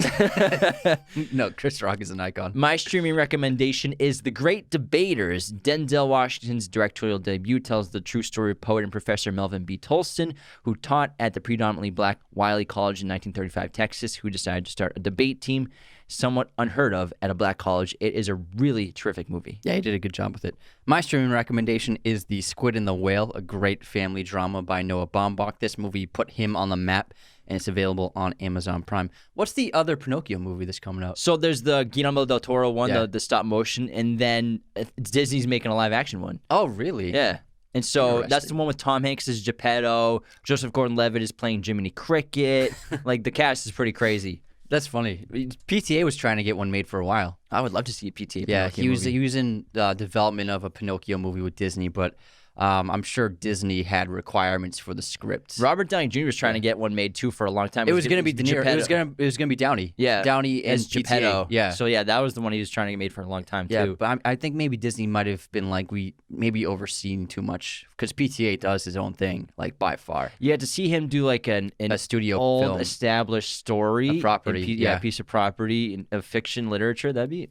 No, Chris Rock is an icon. My streaming recommendation is The Great Debaters. Denzel Washington's directorial debut tells the true story of poet and professor Melvin B. Tolston, who taught at the predominantly black Wiley College in 1935 Texas, who decided to start a debate team. somewhat unheard of at a black college. It is a really terrific movie. Yeah, he did a good job with it. My streaming recommendation is The Squid and the Whale, a great family drama by Noah Baumbach. This movie put him on the map, and it's available on Amazon Prime. What's the other Pinocchio movie that's coming out? So there's the Guillermo del Toro one, Yeah. the stop motion, and then Disney's making a live action one. Oh, really? Yeah. And so that's Interesting. the one with Tom Hanks as Geppetto. Joseph Gordon-Levitt is playing Jiminy Cricket. Like, the cast is pretty crazy. That's funny. PTA was trying to get one made for a while. I would love to see a PTA Yeah, Pinocchio movie. he was in development of a Pinocchio movie with Disney, but I'm sure Disney had requirements for the script. Robert Downey Jr. was trying to get one made too for a long time. It was going to be De Niro. Geppetto. It was gonna be Downey. Yeah, Downey and as Geppetto. PTA. Yeah. So yeah, that was the one he was trying to get made for a long time Yeah, too. but I think maybe Disney might have been like, we maybe overseen too much, because PTA does his own thing, like, by far. Yeah, to see him do like a studio old film. established story, A property, a piece of property of fiction literature, that'd be.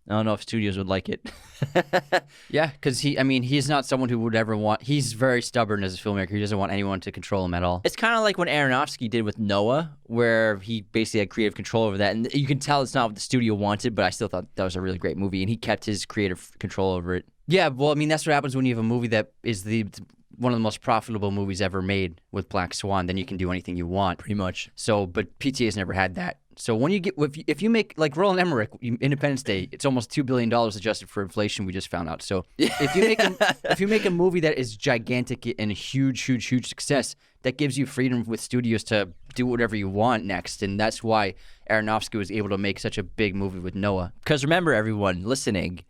I don't know if studios would like it. Yeah, because he's not someone who would ever want. He's very stubborn as a filmmaker. He doesn't want anyone to control him at all. It's kind of like when Aronofsky did with Noah, where he basically had creative control over that. And you can tell it's not what the studio wanted, but I still thought that was a really great movie. And he kept his creative control over it. Yeah, well, that's what happens when you have a movie that is one of the most profitable movies ever made with Black Swan. Then you can do anything you want. Pretty much. So, but PTA's never had that. So when you get, if you make, like, Roland Emmerich, Independence Day, it's almost $2 billion adjusted for inflation. We just found out. So if you make a movie that is gigantic and a huge success, that gives you freedom with studios to do whatever you want next. And that's why Aronofsky was able to make such a big movie with Noah. Because remember, everyone listening,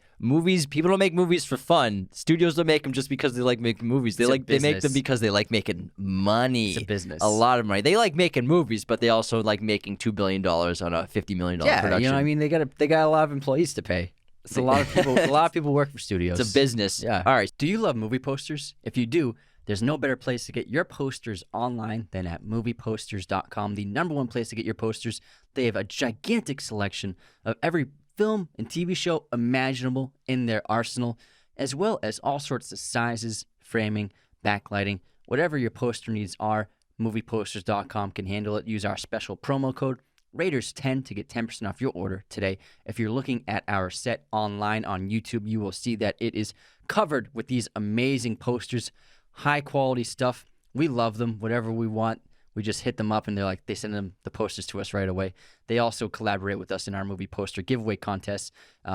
people don't make movies for fun. Studios don't make them just because they like making movies. They make them because they like making money. It's a business. A lot of money. They like making movies, but they also like making $2 billion on a $50 million production. You know what I mean? They got a lot of employees to pay. It's a lot of people. A lot of people work for studios. It's a business. Yeah. All right. Do you love movie posters? If you do, there's no better place to get your posters online than at movieposters.com, the #1 place to get your posters. They have a gigantic selection of every film and TV show imaginable in their arsenal, as well as all sorts of sizes, framing, backlighting, whatever your poster needs are. Movieposters.com can handle it. Use our special promo code Raiders10 to get 10% off your order today. If you're looking at our set online on YouTube, you will see that it is covered with these amazing posters, high quality stuff. We love them. Whatever we want, we just hit them up and they send them the posters to us right away. They also collaborate with us in our movie poster giveaway contests.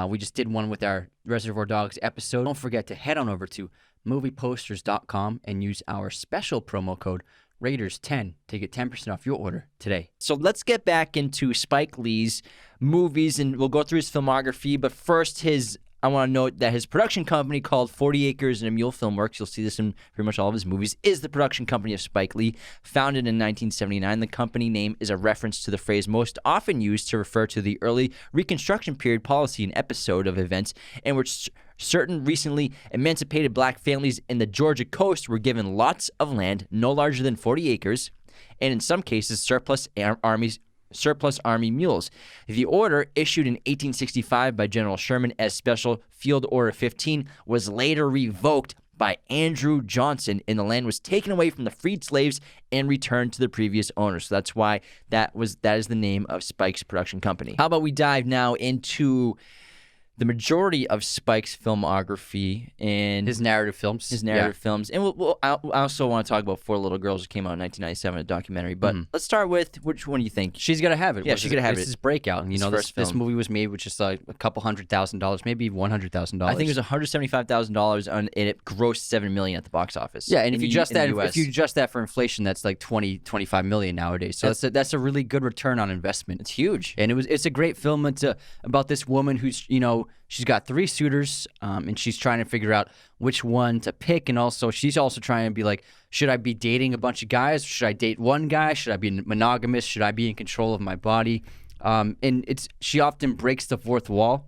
We just did one with our Reservoir Dogs episode. Don't forget to head on over to movieposters.com and use our special promo code Raiders10 to get 10% off your order today. So let's get back into Spike Lee's movies, and we'll go through his filmography. But first, I want to note that his production company, called 40 Acres and a Mule Filmworks, you'll see this in pretty much all of his movies, is the production company of Spike Lee. Founded in 1979, the company name is a reference to the phrase most often used to refer to the early Reconstruction period policy and episode of events in which certain recently emancipated black families in the Georgia coast were given lots of land no larger than 40 acres, and in some cases surplus army mules. The order, issued in 1865 by General Sherman as Special Field Order 15, was later revoked by Andrew Johnson, and the land was taken away from the freed slaves and returned to the previous owners. So that's why that is the name of Spike's production company. How about we dive now into the majority of Spike's filmography and His narrative films. films. And I also want to talk about Four Little Girls, that came out in 1997, a documentary. But let's start with, which one do you think? She's Gotta Have It. Yeah, She's Gotta Have It. It's his breakout. And, this movie was made with just like a couple $100,000, maybe $100,000. I think it was $175,000, and it grossed $7 million at the box office. Yeah, and if you adjust that for inflation, that's like $20-25 million nowadays. So that's a really good return on investment. It's huge. And it's a great film. It's about this woman who's, she's got 3 suitors, and she's trying to figure out which one to pick. And also, she's also trying to be like, should I be dating a bunch of guys? Should I date one guy? Should I be monogamous? Should I be in control of my body? And she often breaks the fourth wall.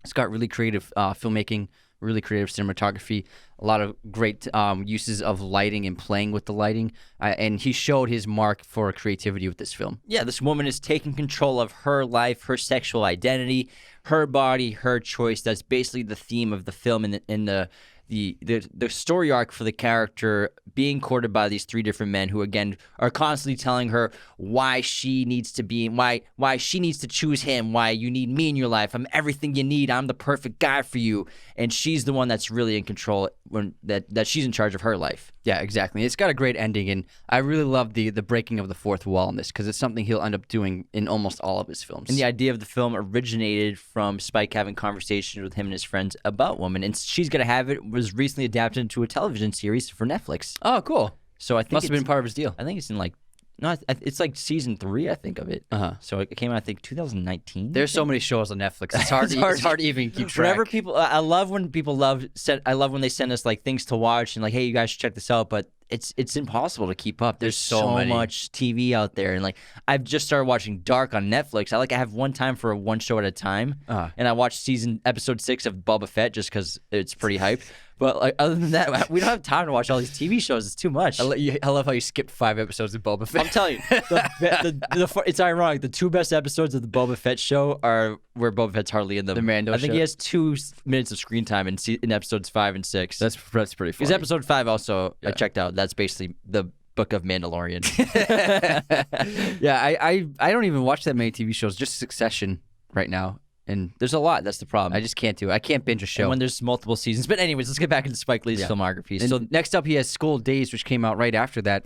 It's got really creative filmmaking, really creative cinematography, a lot of great uses of lighting and playing with the lighting. And he showed his mark for creativity with this film. Yeah, this woman is taking control of her life, her sexual identity, her body, her choice. That's basically the theme of the film, and the story arc for the character being courted by these three different men who again are constantly telling her why she needs to be why she needs to choose him, why you need me in your life, I'm everything you need, I'm the perfect guy for you, and she's the one that's really in control when that she's in charge of her life. Yeah, exactly. It's got a great ending, and I really love the breaking of the fourth wall in this because it's something he'll end up doing in almost all of his films. And the idea of the film originated from Spike having conversations with him and his friends about women, and She's Gonna Have It was recently adapted into a television series for Netflix. Oh, cool. So I think Must have been part of his deal. I think it's in like it's like season 3, I think, of it. So it came out, I think, 2019. There's so many shows on Netflix. It's hard. It's hard to even keep track. Whenever people, I love when people I love when they send us like things to watch and like, hey, you guys should check this out. But it's impossible to keep up. There's so much TV out there, and like I've just started watching Dark on Netflix. I have one time for one show at a time, and I watched episode 6 of Boba Fett just because it's pretty hype. But like other than that, we don't have time to watch all these TV shows. It's too much. I love how you skipped 5 episodes of Boba Fett. I'm telling you, it's ironic. The 2 best episodes of the Boba Fett show are where Boba Fett's hardly in them. The Mando show. I think he has 2 minutes of screen time in episodes 5 and 6. That's pretty funny. Because episode 5 also I checked out. That's basically the book of Mandalorian. Yeah, I don't even watch that many TV shows. Just Succession right now. And there's a lot. That's the problem. I just can't do it. I can't binge a show. And when there's multiple seasons. But anyways, let's get back into Spike Lee's filmography. And so next up, he has School Days, which came out right after that,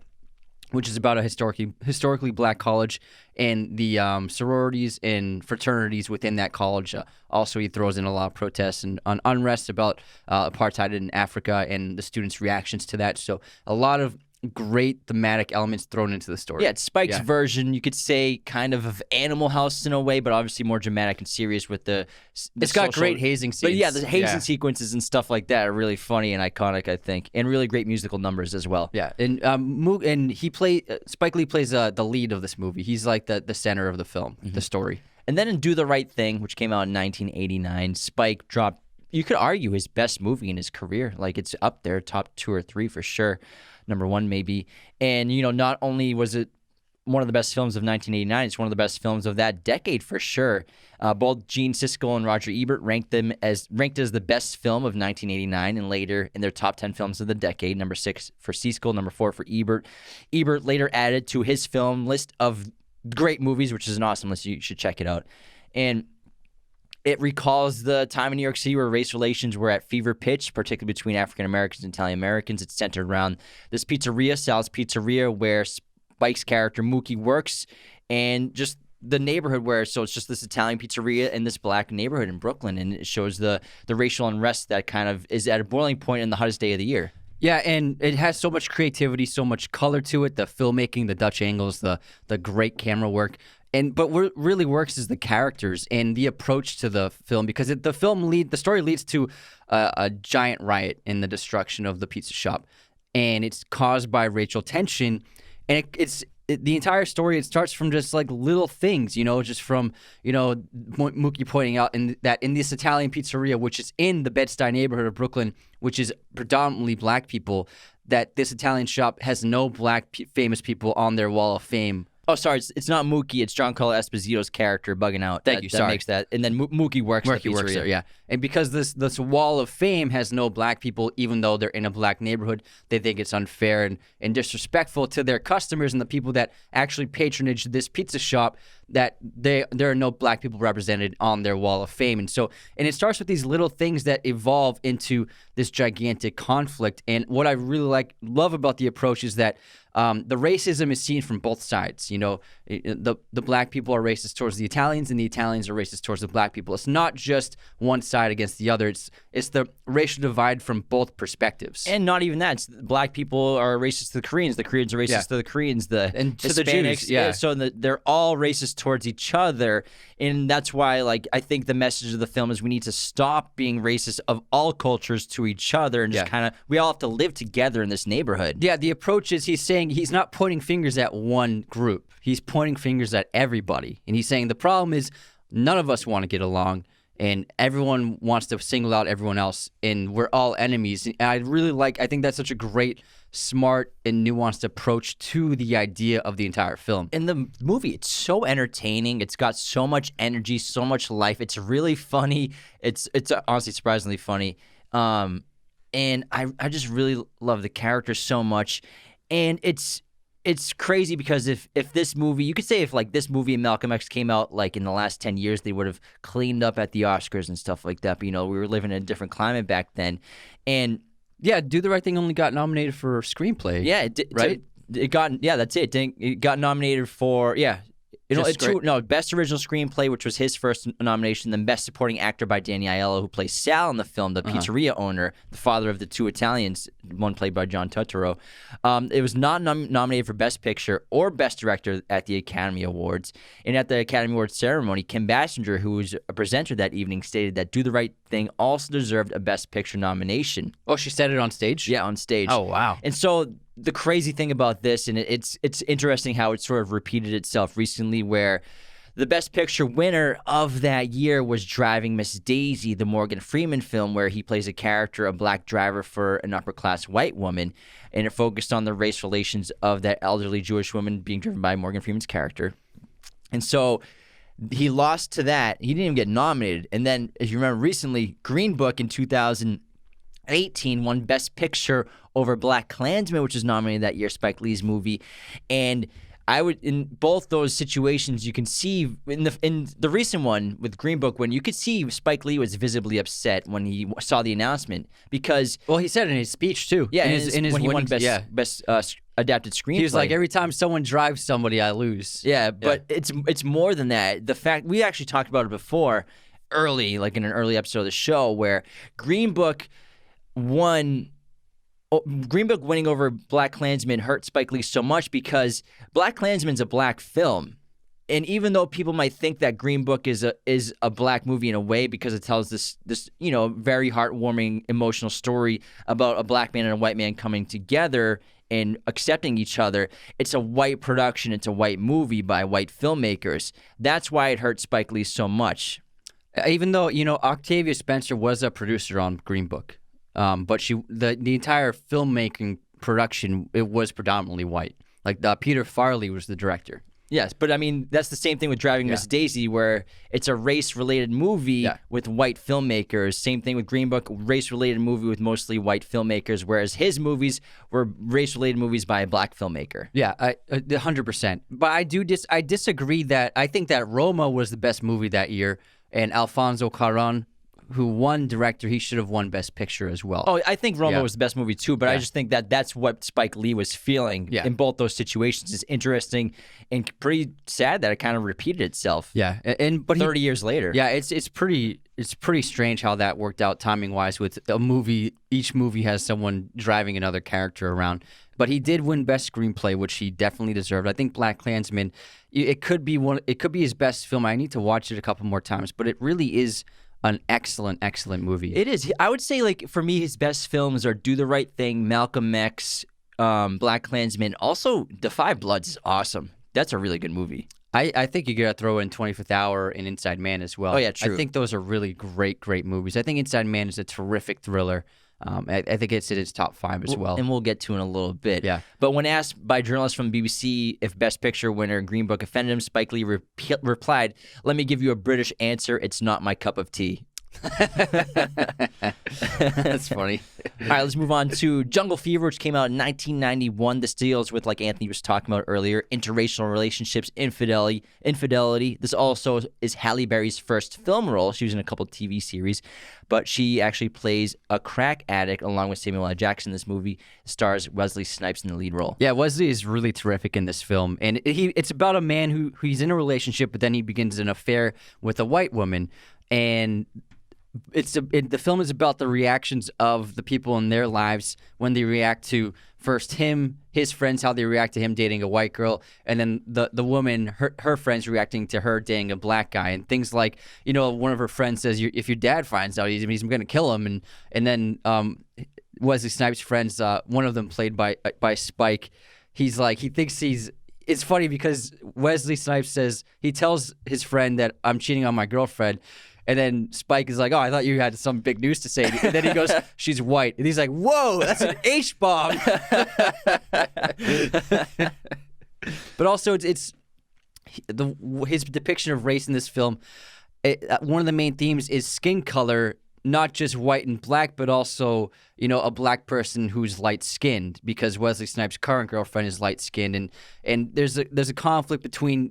which is about a historically black college and the sororities and fraternities within that college. Also, he throws in a lot of protests and unrest about apartheid in Africa and the students' reactions to that. So a lot of great thematic elements thrown into the story. Yeah, it's Spike's version, you could say, kind of Animal House in a way, but obviously more dramatic and serious with the it's got great hazing scenes. But yeah, the hazing sequences and stuff like that are really funny and iconic, I think, and really great musical numbers as well. Yeah, and Spike Lee plays the lead of this movie. He's like the center of the film, the story. And then in Do the Right Thing, which came out in 1989, Spike dropped, you could argue, his best movie in his career. Like, it's up there, top 2 or 3 for sure. Number 1 maybe. And, not only was it one of the best films of 1989, it's one of the best films of that decade for sure. Both Gene Siskel and Roger Ebert ranked as the best film of 1989 and later in their top 10 films of the decade. Number 6 for Siskel, number 4 for Ebert. Ebert later added to his film list of great movies, which is an awesome list. You should check it out. And it recalls the time in New York City where race relations were at fever pitch, particularly between African Americans and Italian Americans. It's centered around this pizzeria, Sal's Pizzeria, where Spike's character Mookie works, and just the neighborhood so it's just this Italian pizzeria in this black neighborhood in Brooklyn, and it shows the racial unrest that kind of is at a boiling point in the hottest day of the year. Yeah, and it has so much creativity, so much color to it, the filmmaking, the Dutch angles, the great camera work. But what really works is the characters and the approach to the film, because the story leads to a giant riot in the destruction of the pizza shop, and it's caused by racial tension, and the entire story, it starts from just like little things, just from Mookie pointing out that in this Italian pizzeria, which is in the Bed-Stuy neighborhood of Brooklyn, which is predominantly black people, that this Italian shop has no black famous people on their wall of fame. Oh, sorry, it's not Mookie. It's Giancarlo Esposito's character bugging out. Thank you. That makes that. And then Mookie works there, yeah. And because this wall of fame has no black people, even though they're in a black neighborhood, they think it's unfair and disrespectful to their customers and the people that actually patronage this pizza shop, that there are no black people represented on their wall of fame. And it starts with these little things that evolve into this gigantic conflict. And what I really love about the approach is that the racism is seen from both sides. The black people are racist towards the Italians, and the Italians are racist towards the black people. It's not just one side against the other. It's the racial divide from both perspectives. And not even that. Black people are racist to the Koreans are racist to the Koreans, and to the Jews. Yeah. So they're all racist towards each other, and that's why, I think the message of the film is we need to stop being racist of all cultures to each other, and just kind of we all have to live together in this neighborhood. Yeah. The approach is he's saying he's not pointing fingers at one group. He's pointing fingers at everybody, and he's saying the problem is none of us want to get along, and everyone wants to single out everyone else, and we're all enemies. And I think that's such a great, smart, and nuanced approach to the idea of the entire film. In the movie, it's so entertaining. It's got so much energy, so much life. It's really funny. It's honestly surprisingly funny. and I just really love the character so much. And it's crazy because if this movie, you could say if like this movie and Malcolm X came out like in the last 10 years, they would have cleaned up at the Oscars and stuff like that. But, you know, we were living in a different climate back then. And yeah, Do the Right Thing only got nominated for screenplay. yeah, it did, right? That's it. It got nominated for, Best Original Screenplay, which was his first nomination, then Best Supporting Actor by Danny Aiello, who plays Sal in the film, the pizzeria owner, the father of the two Italians, one played by John Turturro. It was not nominated for Best Picture or Best Director at the Academy Awards. And at the Academy Awards ceremony, Kim Basinger, who was a presenter that evening, stated that Do the Right Thing also deserved a Best Picture nomination. Oh, she said it on stage? Yeah, on stage. Oh, wow. And so the crazy thing about this, and it's interesting how it sort of repeated itself recently, where the Best Picture winner of that year was Driving Miss Daisy, the Morgan Freeman film, where he plays a character, a black driver for an upper-class white woman, and it focused on the race relations of that elderly Jewish woman being driven by Morgan Freeman's character. And so he lost to that. He didn't even get nominated. And then, as you remember recently, Green Book in 2018 won Best Picture over BlacKklansman, which was nominated that year, Spike Lee's movie. And I would, in both those situations, you can see in the recent one with Green Book, when you could see Spike Lee was visibly upset when he saw the announcement because, well, he said in his speech too. Yeah, in his when he won winning, best adapted screenplay. He was like, every time someone drives somebody, I lose. Yeah, but it's more than that. The fact we actually talked about it before, like in an early episode of the show, where Green Book winning over BlacKklansman hurt Spike Lee so much because BlacKklansman's a black film. And even though people might think that Green Book is a black movie in a way because it tells this very heartwarming, emotional story about a black man and a white man coming together and accepting each other, it's a white production, it's a white movie by white filmmakers. That's why it hurt Spike Lee so much. Even though, Octavia Spencer was a producer on Green Book. But the entire filmmaking production, it was predominantly white. Like Peter Farrelly was the director. Yes, but I mean that's the same thing with Driving Miss Daisy, where it's a race-related movie with white filmmakers. Same thing with Green Book, race-related movie with mostly white filmmakers, whereas his movies were race-related movies by a black filmmaker. Yeah, 100%. But I disagree that I think that Roma was the best movie that year, and Alfonso Cuarón, who won director, he should have won Best Picture as well. Oh, I think Roma was the best movie too, but I just think that that's what Spike Lee was feeling in both those situations. It's interesting and pretty sad that it kind of repeated itself. Yeah, but 30 years later. Yeah, it's pretty strange how that worked out timing wise with a movie. Each movie has someone driving another character around. But he did win Best Screenplay, which he definitely deserved. I think BlacKklansman, it could be his best film. I need to watch it a couple more times, but it really is an excellent movie. It is. I would say, like, for me, his best films are Do the Right Thing, Malcolm X, BlacKklansman. Also, The Five Bloods is awesome. That's a really good movie. I think you got to throw in 25th Hour and Inside Man as well. Oh, yeah, true. I think those are really great movies. I think Inside Man is a terrific thriller. I think it's in its top 5 as well. And we'll get to in a little bit. Yeah. But when asked by journalists from BBC if Best Picture winner Green Book offended him, Spike Lee replied, "Let me give you a British answer. It's not my cup of tea." That's funny. All right, let's move on to Jungle Fever, which came out in 1991. This deals with, like Anthony was talking about earlier, interracial relationships, infidelity. This also is Halle Berry's first film role. She was in a couple TV series, but she actually plays a crack addict along with Samuel L. Jackson. This movie stars Wesley Snipes in the lead role. Yeah, Wesley is really terrific in this film, and it's about a man who he's in a relationship, but then he begins an affair with a white woman, and the film is about the reactions of the people in their lives when they react to first his friends, how they react to him dating a white girl, and then the woman, her friends reacting to her dating a black guy, and things like, one of her friends says, if your dad finds out, he's going to kill him, and then Wesley Snipes' friends, one of them played by Spike, he's like, he thinks it's funny because Wesley Snipes he tells his friend that I'm cheating on my girlfriend. And then Spike is like, "Oh, I thought you had some big news to say." And then he goes, "She's white." And he's like, "Whoa, that's an H-bomb." But also, it's his depiction of race in this film. One of the main themes is skin color not just white and black, but also, a black person who's light-skinned, because Wesley Snipes' current girlfriend is light-skinned, and there's a conflict between,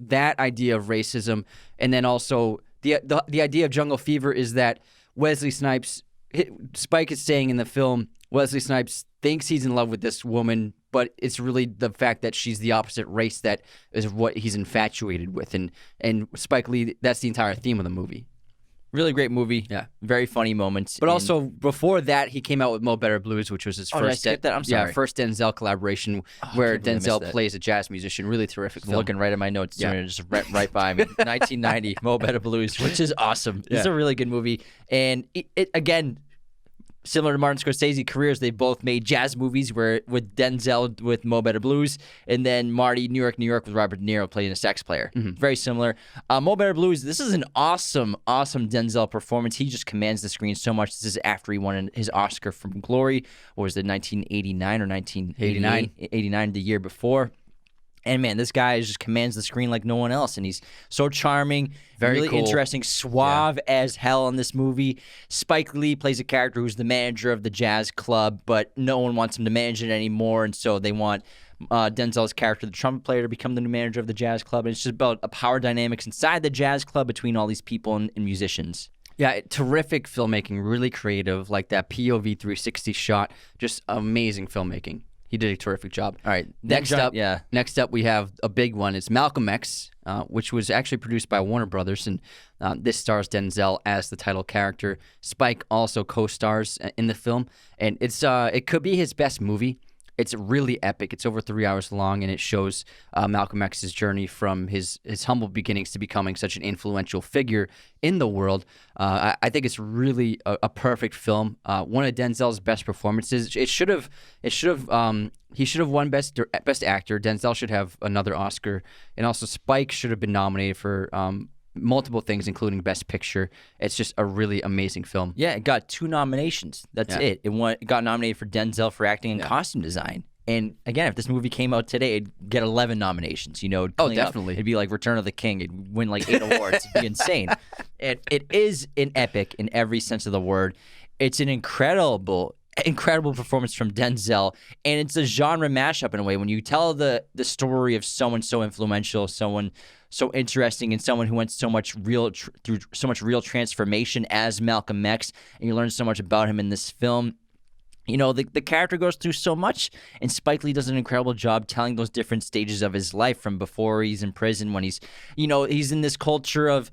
that idea of racism, and then also the idea of Jungle Fever is that Wesley Snipes, Spike is saying in the film, Wesley Snipes thinks he's in love with this woman, but it's really the fact that she's the opposite race that is what he's infatuated with, and Spike Lee, that's the entire theme of the movie. Really great movie. Yeah. Very funny moments. But also, before that, he came out with Mo Better Blues, which was his first... Did I skip that? I'm sorry. Yeah, first Denzel collaboration where Denzel plays a jazz musician. Really terrific film. Looking right at my notes. Yeah. Just right by me. 1990, Mo Better Blues, which is awesome. Yeah. It's a really good movie. And it again... Similar to Martin Scorsese's careers, they both made jazz movies with Denzel with Mo Better Blues, and then Marty, New York, with Robert De Niro playing a sax player. Mm-hmm. Very similar. Mo Better Blues, this is an awesome Denzel performance. He just commands the screen so much. This is after he won his Oscar from Glory. What was it, 1989 or 1989? 89, the year before. And man, this guy just commands the screen like no one else, and he's so charming, really cool. Interesting, suave as hell in this movie. Spike Lee plays a character who's the manager of the jazz club, but no one wants him to manage it anymore, and so they want Denzel's character, the trumpet player, to become the new manager of the jazz club. And it's just about a power dynamics inside the jazz club between all these people and musicians. Yeah, terrific filmmaking, really creative, like that POV 360 shot, just amazing filmmaking. He did a terrific job. All right, next up we have a big one. It's Malcolm X, which was actually produced by Warner Brothers, and this stars Denzel as the title character. Spike also co-stars in the film, and it could be his best movie. It's really epic. It's over 3 hours long, and it shows Malcolm X's journey from his humble beginnings to becoming such an influential figure in the world. I think it's really a perfect film. One of Denzel's best performances. He should have won best actor. Denzel should have another Oscar, and also Spike should have been nominated for multiple things, including Best Picture. It's just a really amazing film. Yeah, it got 2 nominations. That's it. It got nominated for Denzel for acting and costume design. And again, if this movie came out today, it'd get 11 nominations. Definitely. It'd be like Return of the King. It'd win like 8 awards. It'd be insane. It is an epic in every sense of the word. It's an incredible performance from Denzel, and it's a genre mashup in a way. When you tell the story of someone so influential, someone so interesting, and someone who went through so much real transformation as Malcolm X, and you learn so much about him in this film. The character goes through so much, and Spike Lee does an incredible job telling those different stages of his life, from before he's in prison, when he's in this culture of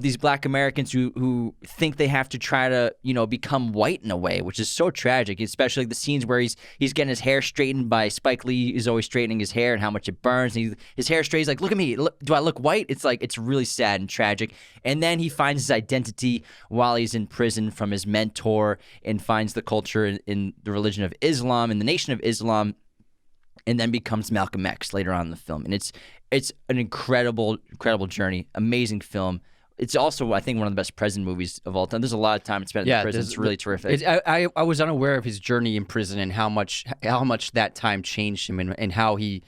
these black Americans who think they have to try to, become white in a way, which is so tragic, especially the scenes where he's getting his hair straightened by Spike Lee is always straightening his hair and how much it burns. And his hair straight, he's like, look at me, do I look white? It's really sad and tragic. And then he finds his identity while he's in prison from his mentor, and finds the culture in the religion of Islam, in the Nation of Islam, and then becomes Malcolm X later on in the film. And it's an incredible journey, amazing film. It's also, I think, one of the best prison movies of all time. There's a lot of time spent in prison. It's really terrific. I was unaware of his journey in prison and how much that time changed him, and how it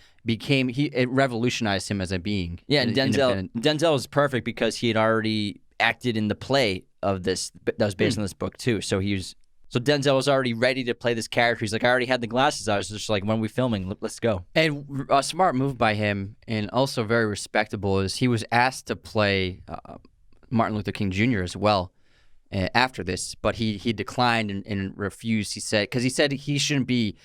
revolutionized him as a being. Yeah, and Denzel was perfect because he had already acted in the play of this that was based on this book too. So Denzel was already ready to play this character. He's like, I already had the glasses. I was just like, when are we filming? Let's go. And a smart move by him, and also very respectable, is he was asked to play Martin Luther King Jr. as well after this, but he declined and refused. He said he shouldn't be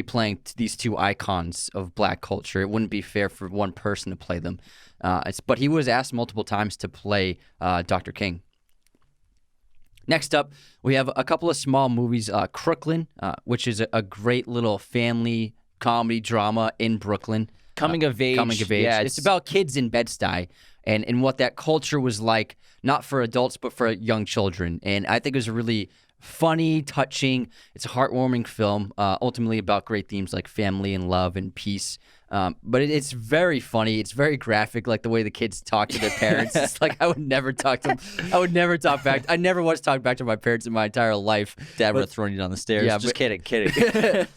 playing these 2 icons of black culture. It wouldn't be fair for one person to play them. But he was asked multiple times to play Dr. King. Next up, we have a couple of small movies. Crooklyn, which is a great little family comedy drama in Brooklyn. Coming of age. Yeah, it's about kids in Bed-Stuy and what that culture was like, not for adults, but for young children. And I think it was a really funny, touching, it's a heartwarming film, ultimately about great themes like family and love and peace. But it's very funny. It's very graphic, like the way the kids talk to their parents. It's like I would never talk to them. I would never talk back. I never once talked back to my parents in my entire life. Dad would have thrown you down the stairs. Yeah, just kidding.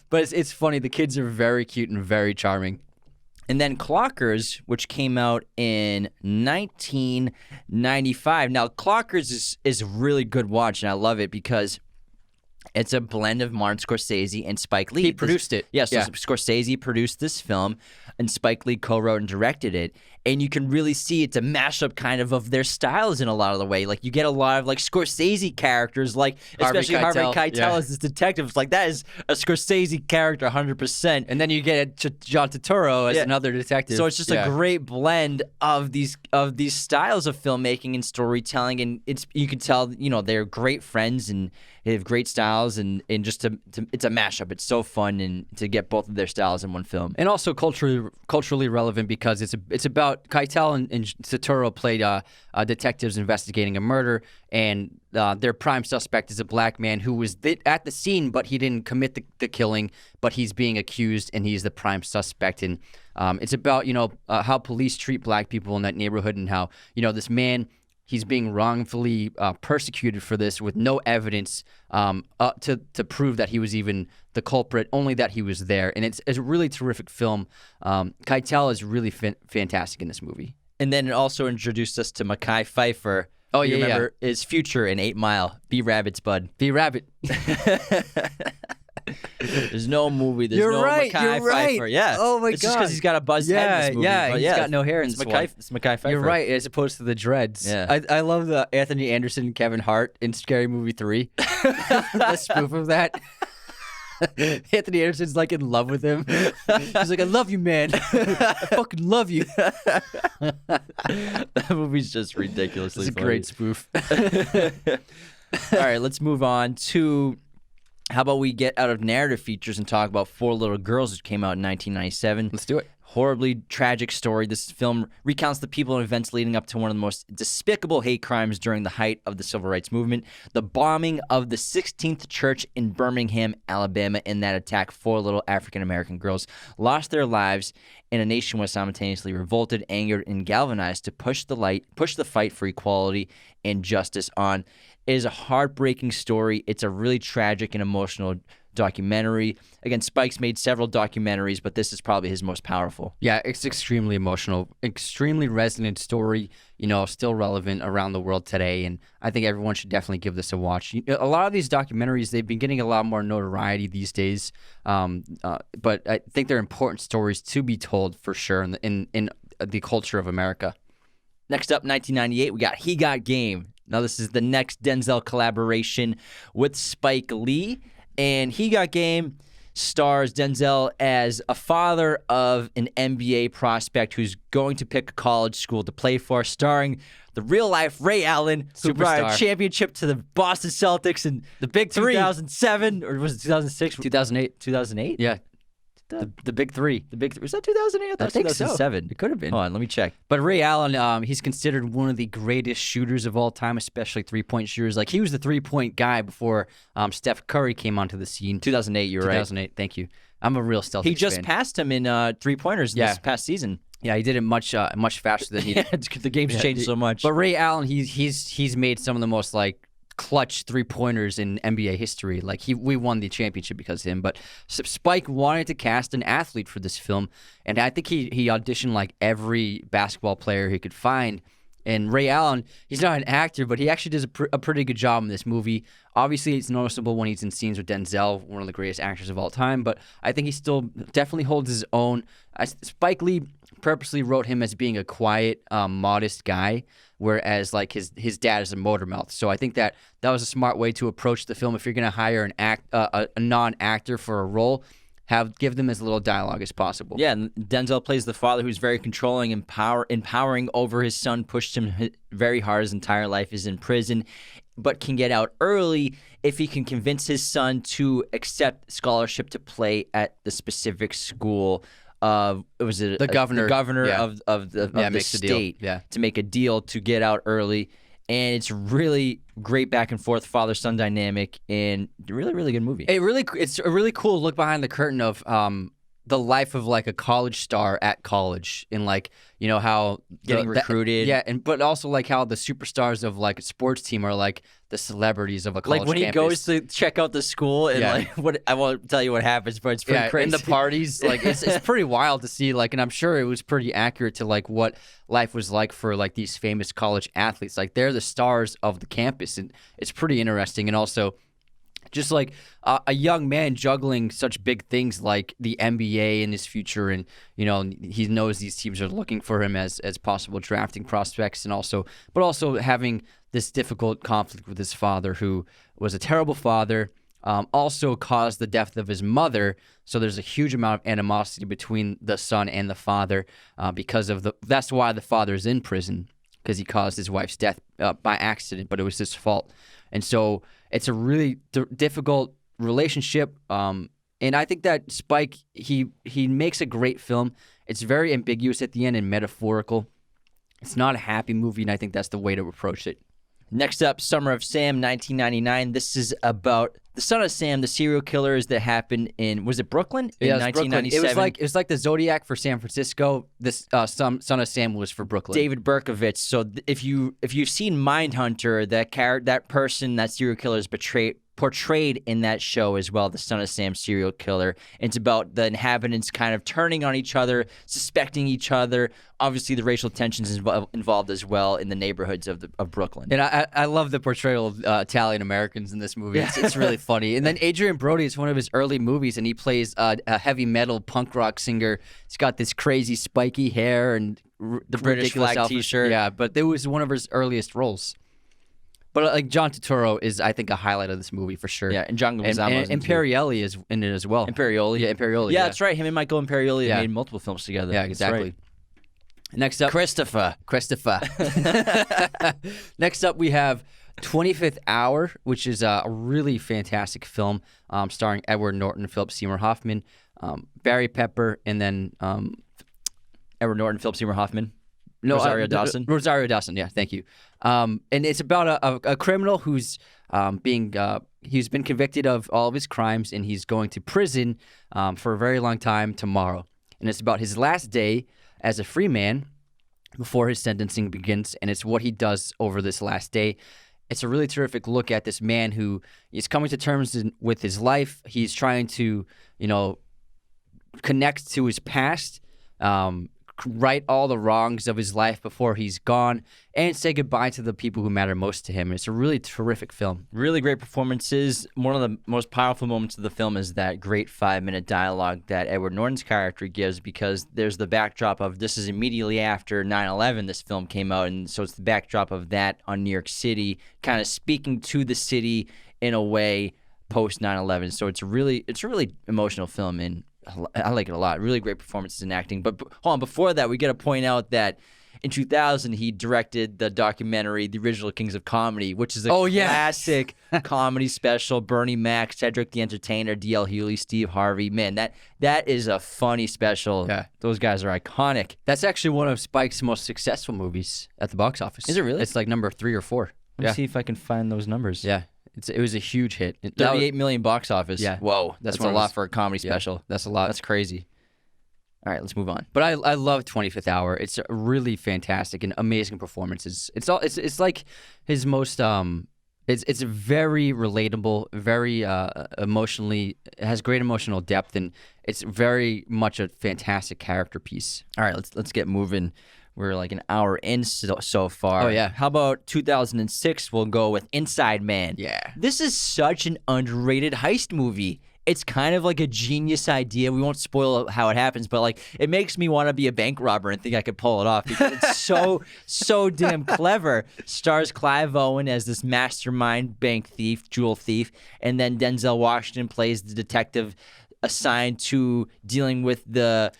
But it's funny. The kids are very cute and very charming. And then Clockers, which came out in 1995. Now, Clockers is a really good watch, and I love it because it's a blend of Martin Scorsese and Spike Lee. He produced it. Yeah, so Scorsese produced this film, and Spike Lee co-wrote and directed it. And you can really see it's a mashup kind of their styles in a lot of the way. Like, you get a lot of, like, Scorsese characters, like, especially Harvey Keitel as this detective. It's like, that is a Scorsese character 100%. And then you get John Turturro as another detective. So it's just a great blend of these styles of filmmaking and storytelling. And you can tell, they're great friends and they have great styles. And just it's a mashup. It's so fun and to get both of their styles in one film. And also culturally relevant because it's about Keitel and Turturro played detectives investigating a murder, and their prime suspect is a black man who was at the scene, but he didn't commit the killing, but he's being accused, and he's the prime suspect. And it's about how police treat black people in that neighborhood, and how this man, he's being wrongfully persecuted for this with no evidence to prove that he was even the culprit, only that he was there. And it's a really terrific film. Keitel is really fantastic in this movie. And then it also introduced us to Mekhi Phifer. Oh, you remember his future in 8 Mile. B Rabbit's bud. B Rabbit. There's no movie. There's no Mekhi Phifer. Yeah. Oh my God. It's just because he's got a buzzed head in this movie. Yeah, he's got no hair in this one. It's Mekhi Phifer. You're right, as opposed to the dreads. Yeah. I love the Anthony Anderson and Kevin Hart in Scary Movie 3. The spoof of that. Anthony Anderson's like in love with him. He's like, I love you, man. I fucking love you. That movie's just ridiculously It's a funny. great spoof. All right, let's move on to, how about we get out of narrative features and talk about Four Little Girls, which came out in 1997. Let's do it. Horribly tragic story. This film recounts the people and events leading up to one of the most despicable hate crimes during the height of the Civil Rights Movement, the bombing of the 16th Church in Birmingham, Alabama. In that attack, 4 little African-American girls lost their lives, and a nation was simultaneously revolted, angered, and galvanized to push the fight for equality and justice on. It is a heartbreaking story. It's a really tragic and emotional documentary. Again, Spike's made several documentaries, but this is probably his most powerful. Yeah, it's extremely emotional, extremely resonant story, still relevant around the world today, and I think everyone should definitely give this a watch. A lot of these documentaries, they've been getting a lot more notoriety these days, but I think they're important stories to be told for sure in the culture of America. Next up, 1998, we got He Got Game. Now, this is the next Denzel collaboration with Spike Lee. And He Got Game stars Denzel as a father of an NBA prospect who's going to pick a college school to play for, starring the real-life Ray Allen, who brought a championship to the Boston Celtics in the Big Three. 2007, or was it 2006? 2008. 2008? Yeah. The Big Three. Was that 2008? I think 2007. So. It could have been. Hold on, let me check. But Ray Allen, he's considered one of the greatest shooters of all time, especially three-point shooters. Like, he was the three-point guy before Steph Curry came onto the scene. 2008, you're right. 2008, thank you. I'm a real Celtics fan. He just passed him in three-pointers this past season. Yeah, he did it much faster than he did. The game's changed so much. But Ray Allen, he's made some of the most, like, clutch three-pointers in NBA history. Like, we won the championship because of him. But Spike wanted to cast an athlete for this film, and I think he auditioned like every basketball player he could find. And Ray Allen, he's not an actor, but he actually does a pretty good job in this movie. Obviously, it's noticeable when he's in scenes with Denzel, one of the greatest actors of all time, but I think he still definitely holds his own. Spike Lee purposely wrote him as being a quiet, modest guy, whereas like his dad is a motor mouth. So I think that was a smart way to approach the film. If you're going to hire a non-actor for a role, give them as little dialogue as possible. Yeah, and Denzel plays the father who's very controlling, empowering over his son, pushed him very hard his entire life, is in prison, but can get out early if he can convince his son to accept scholarship to play at the specific school. The governor of the state to make a deal to get out early. And it's really great back and forth father-son dynamic, and really, really good movie. It's a really cool look behind the curtain of the life of like a college star at college, and like how Getting recruited. but also like how the superstars of like a sports team are like the celebrities of a college Like when campus. he goes to check out the school and like what I won't tell you what happens, but it's pretty crazy. In the parties, like it's pretty wild to see. Like, and I'm sure it was pretty accurate to like what life was like for like these famous college athletes. Like they're the stars of the campus, and it's pretty interesting. And also, just like a young man juggling such big things like the NBA in his future, and he knows these teams are looking for him as possible drafting prospects, and also having this difficult conflict with his father, who was a terrible father, also caused the death of his mother. So there's a huge amount of animosity between the son and the father because of that's why the father's in prison, because he caused his wife's death by accident, but it was his fault. And so it's a really difficult relationship. And I think that Spike, he makes a great film. It's very ambiguous at the end and metaphorical. It's not a happy movie, and I think that's the way to approach it. Next up, Summer of Sam, 1999. This is about the son of Sam, the serial killers that happened in, was it Brooklyn? In 1997. It was like the Zodiac for San Francisco. This son of Sam was for Brooklyn. David Berkowitz. So if you've seen Mindhunter, that person, that serial killer is portrayed in that show as well, the son of Sam serial killer. It's about the inhabitants kind of turning on each other, suspecting each other. Obviously, the racial tensions involved as well in the neighborhoods of Brooklyn. And I love the portrayal of Italian Americans in this movie. It's really funny. And then Adrian Brody, it's one of his early movies, and he plays a heavy metal punk rock singer. He's got this crazy spiky hair and the British flag T-shirt. Yeah, but it was one of his earliest roles. But like John Turturro is, I think, a highlight of this movie for sure. Yeah, and John Leguizamo. And Imperioli is in it as well. Imperioli. Yeah, Imperioli. Yeah, that's right. Him and Michael Imperioli made multiple films together. Yeah, exactly. Right. Next up, Christopher. Next up, we have 25th Hour, which is a really fantastic film starring Edward Norton, Philip Seymour Hoffman, Barry Pepper, and then Edward Norton, Philip Seymour Hoffman. No, Rosario Dawson. Rosario Dawson, yeah, thank you. And it's about a criminal who's he's been convicted of all of his crimes, and he's going to prison for a very long time tomorrow. And it's about his last day as a free man before his sentencing begins, and it's what he does over this last day. It's a really terrific look at this man who is coming to terms with his life. He's trying to, connect to his past, right all the wrongs of his life before he's gone, and say goodbye to the people who matter most to him. It's a really terrific film. Really great performances. One of the most powerful moments of the film is that great 5-minute dialogue that Edward Norton's character gives, because there's the backdrop of this is immediately after 9/11 this film came out, and so it's the backdrop of that on New York City, kind of speaking to the city in a way post 9/11. So it's a really emotional film, and I like it a lot. Really great performances in acting. But hold on, before that, we got to point out that in 2000, he directed the documentary The Original Kings of Comedy, which is a classic comedy special. Bernie Mac, Cedric the Entertainer, D.L. Hewley, Steve Harvey. Man, that is a funny special. Yeah. Those guys are iconic. That's actually one of Spike's most successful movies at the box office. Is it really? It's like number 3 or 4. Let me see if I can find those numbers. Yeah. It was a huge hit. 38 million box office. Yeah. Whoa, that's a lot for a comedy special. That's a lot. That's crazy. All right, let's move on. But I love 25th Hour. It's really fantastic and amazing performances. It's like his most it's very relatable, very emotionally, it has great emotional depth, and it's very much a fantastic character piece. All right, let's get moving. We're like an hour in so far. Oh, yeah. How about 2006? We'll go with Inside Man. Yeah. This is such an underrated heist movie. It's kind of like a genius idea. We won't spoil how it happens, but like it makes me want to be a bank robber and think I could pull it off because it's so damn clever. Stars Clive Owen as this mastermind bank thief, jewel thief, and then Denzel Washington plays the detective assigned to dealing with the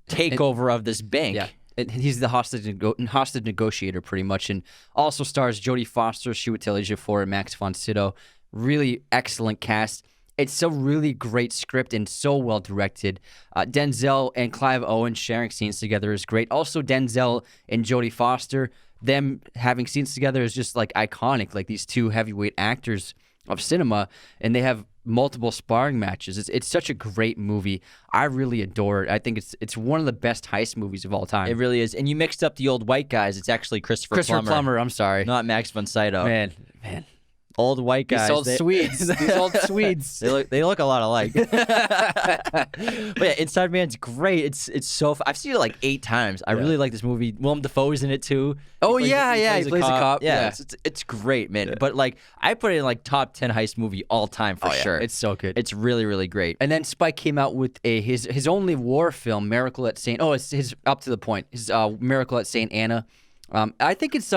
takeover of this bank. Yeah. He's the hostage negotiator, pretty much, and also stars Jodie Foster, Chiwetel Ejiofor, and Max von Sydow. Really excellent cast. It's a really great script and so well directed. Denzel and Clive Owen sharing scenes together is great. Also, Denzel and Jodie Foster, them having scenes together is just like iconic. Like these two heavyweight actors of cinema, and they have multiple sparring matches. It's such a great movie. I really adore it. I think it's one of the best heist movies of all time. It really is. And you mixed up the old white guys. It's actually Christopher Plummer. I'm sorry, not Max von Sydow. Man. Old white guys. These old Swedes. These old Swedes. They look a lot alike. But yeah, Inside Man's great. It's so. I've seen it like 8 times. I really like this movie. Willem Dafoe's in it too. Oh he plays a cop. Yeah, it's great, man. Yeah. But like I put it in like top 10 heist movie all time for sure. It's so good. It's really really great. And then Spike came out with his only war film, Miracle at St. Oh, it's his Up to the Point. His Miracle at St. Anna. I think it's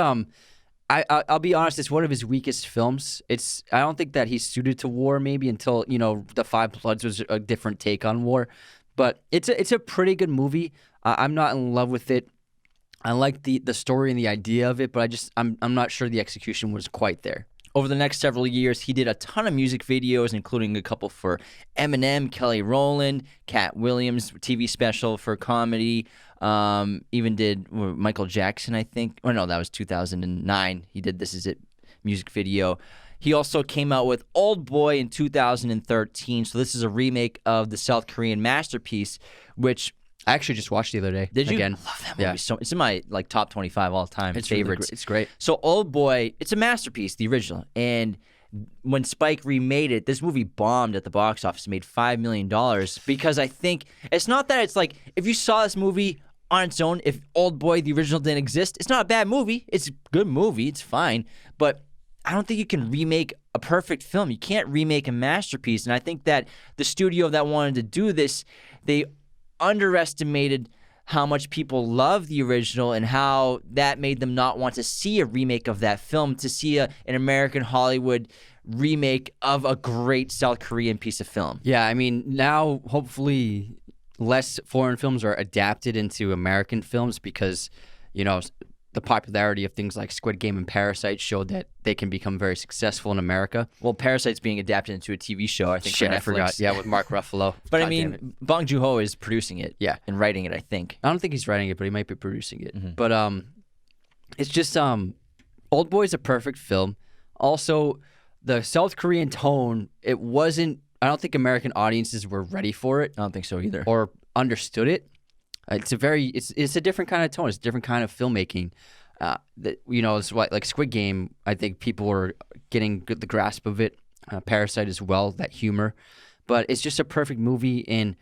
I'll be honest, it's one of his weakest films. I don't think that he's suited to war maybe until, The Five Bloods was a different take on war. But it's a pretty good movie. I'm not in love with it. I like the story and the idea of it, but I'm not sure the execution was quite there. Over the next several years, he did a ton of music videos, including a couple for Eminem, Kelly Rowland, Cat Williams, TV special for comedy. Even did Michael Jackson, I think. Oh, no, that was 2009. He did This Is It music video. He also came out with Old Boy in 2013. So this is a remake of the South Korean masterpiece, which I actually just watched the other day. Did you? Again. I love that movie. So it's in my like top 25 all time favorites. Really it's great. So Old Boy, it's a masterpiece, the original. And when Spike remade it, this movie bombed at the box office. It made $5 million because I think it's not that it's like if you saw this movie on its own, if Old Boy, the original, didn't exist, it's not a bad movie. It's a good movie. It's fine. But I don't think you can remake a perfect film. You can't remake a masterpiece. And I think that the studio that wanted to do this, they underestimated how much people love the original and how that made them not want to see a remake of that film, to see an American Hollywood remake of a great South Korean piece of film. Yeah, I mean, now hopefully less foreign films are adapted into American films because, the popularity of things like Squid Game and Parasite showed that they can become very successful in America. Well, Parasite's being adapted into a TV show, I think, for Netflix. I forgot. Yeah, with Mark Ruffalo. But God, I mean, Bong Joon-ho is producing it. Yeah. And writing it, I think. I don't think he's writing it, but he might be producing it. Mm-hmm. But it's just Old Boy is a perfect film. Also, the South Korean tone, it wasn't. I don't think American audiences were ready for it. I don't think so either. Or understood it. It's a different kind of tone. It's a different kind of filmmaking. It's like Squid Game. I think people were getting the grasp of it. Parasite as well, that humor. But it's just a perfect movie. And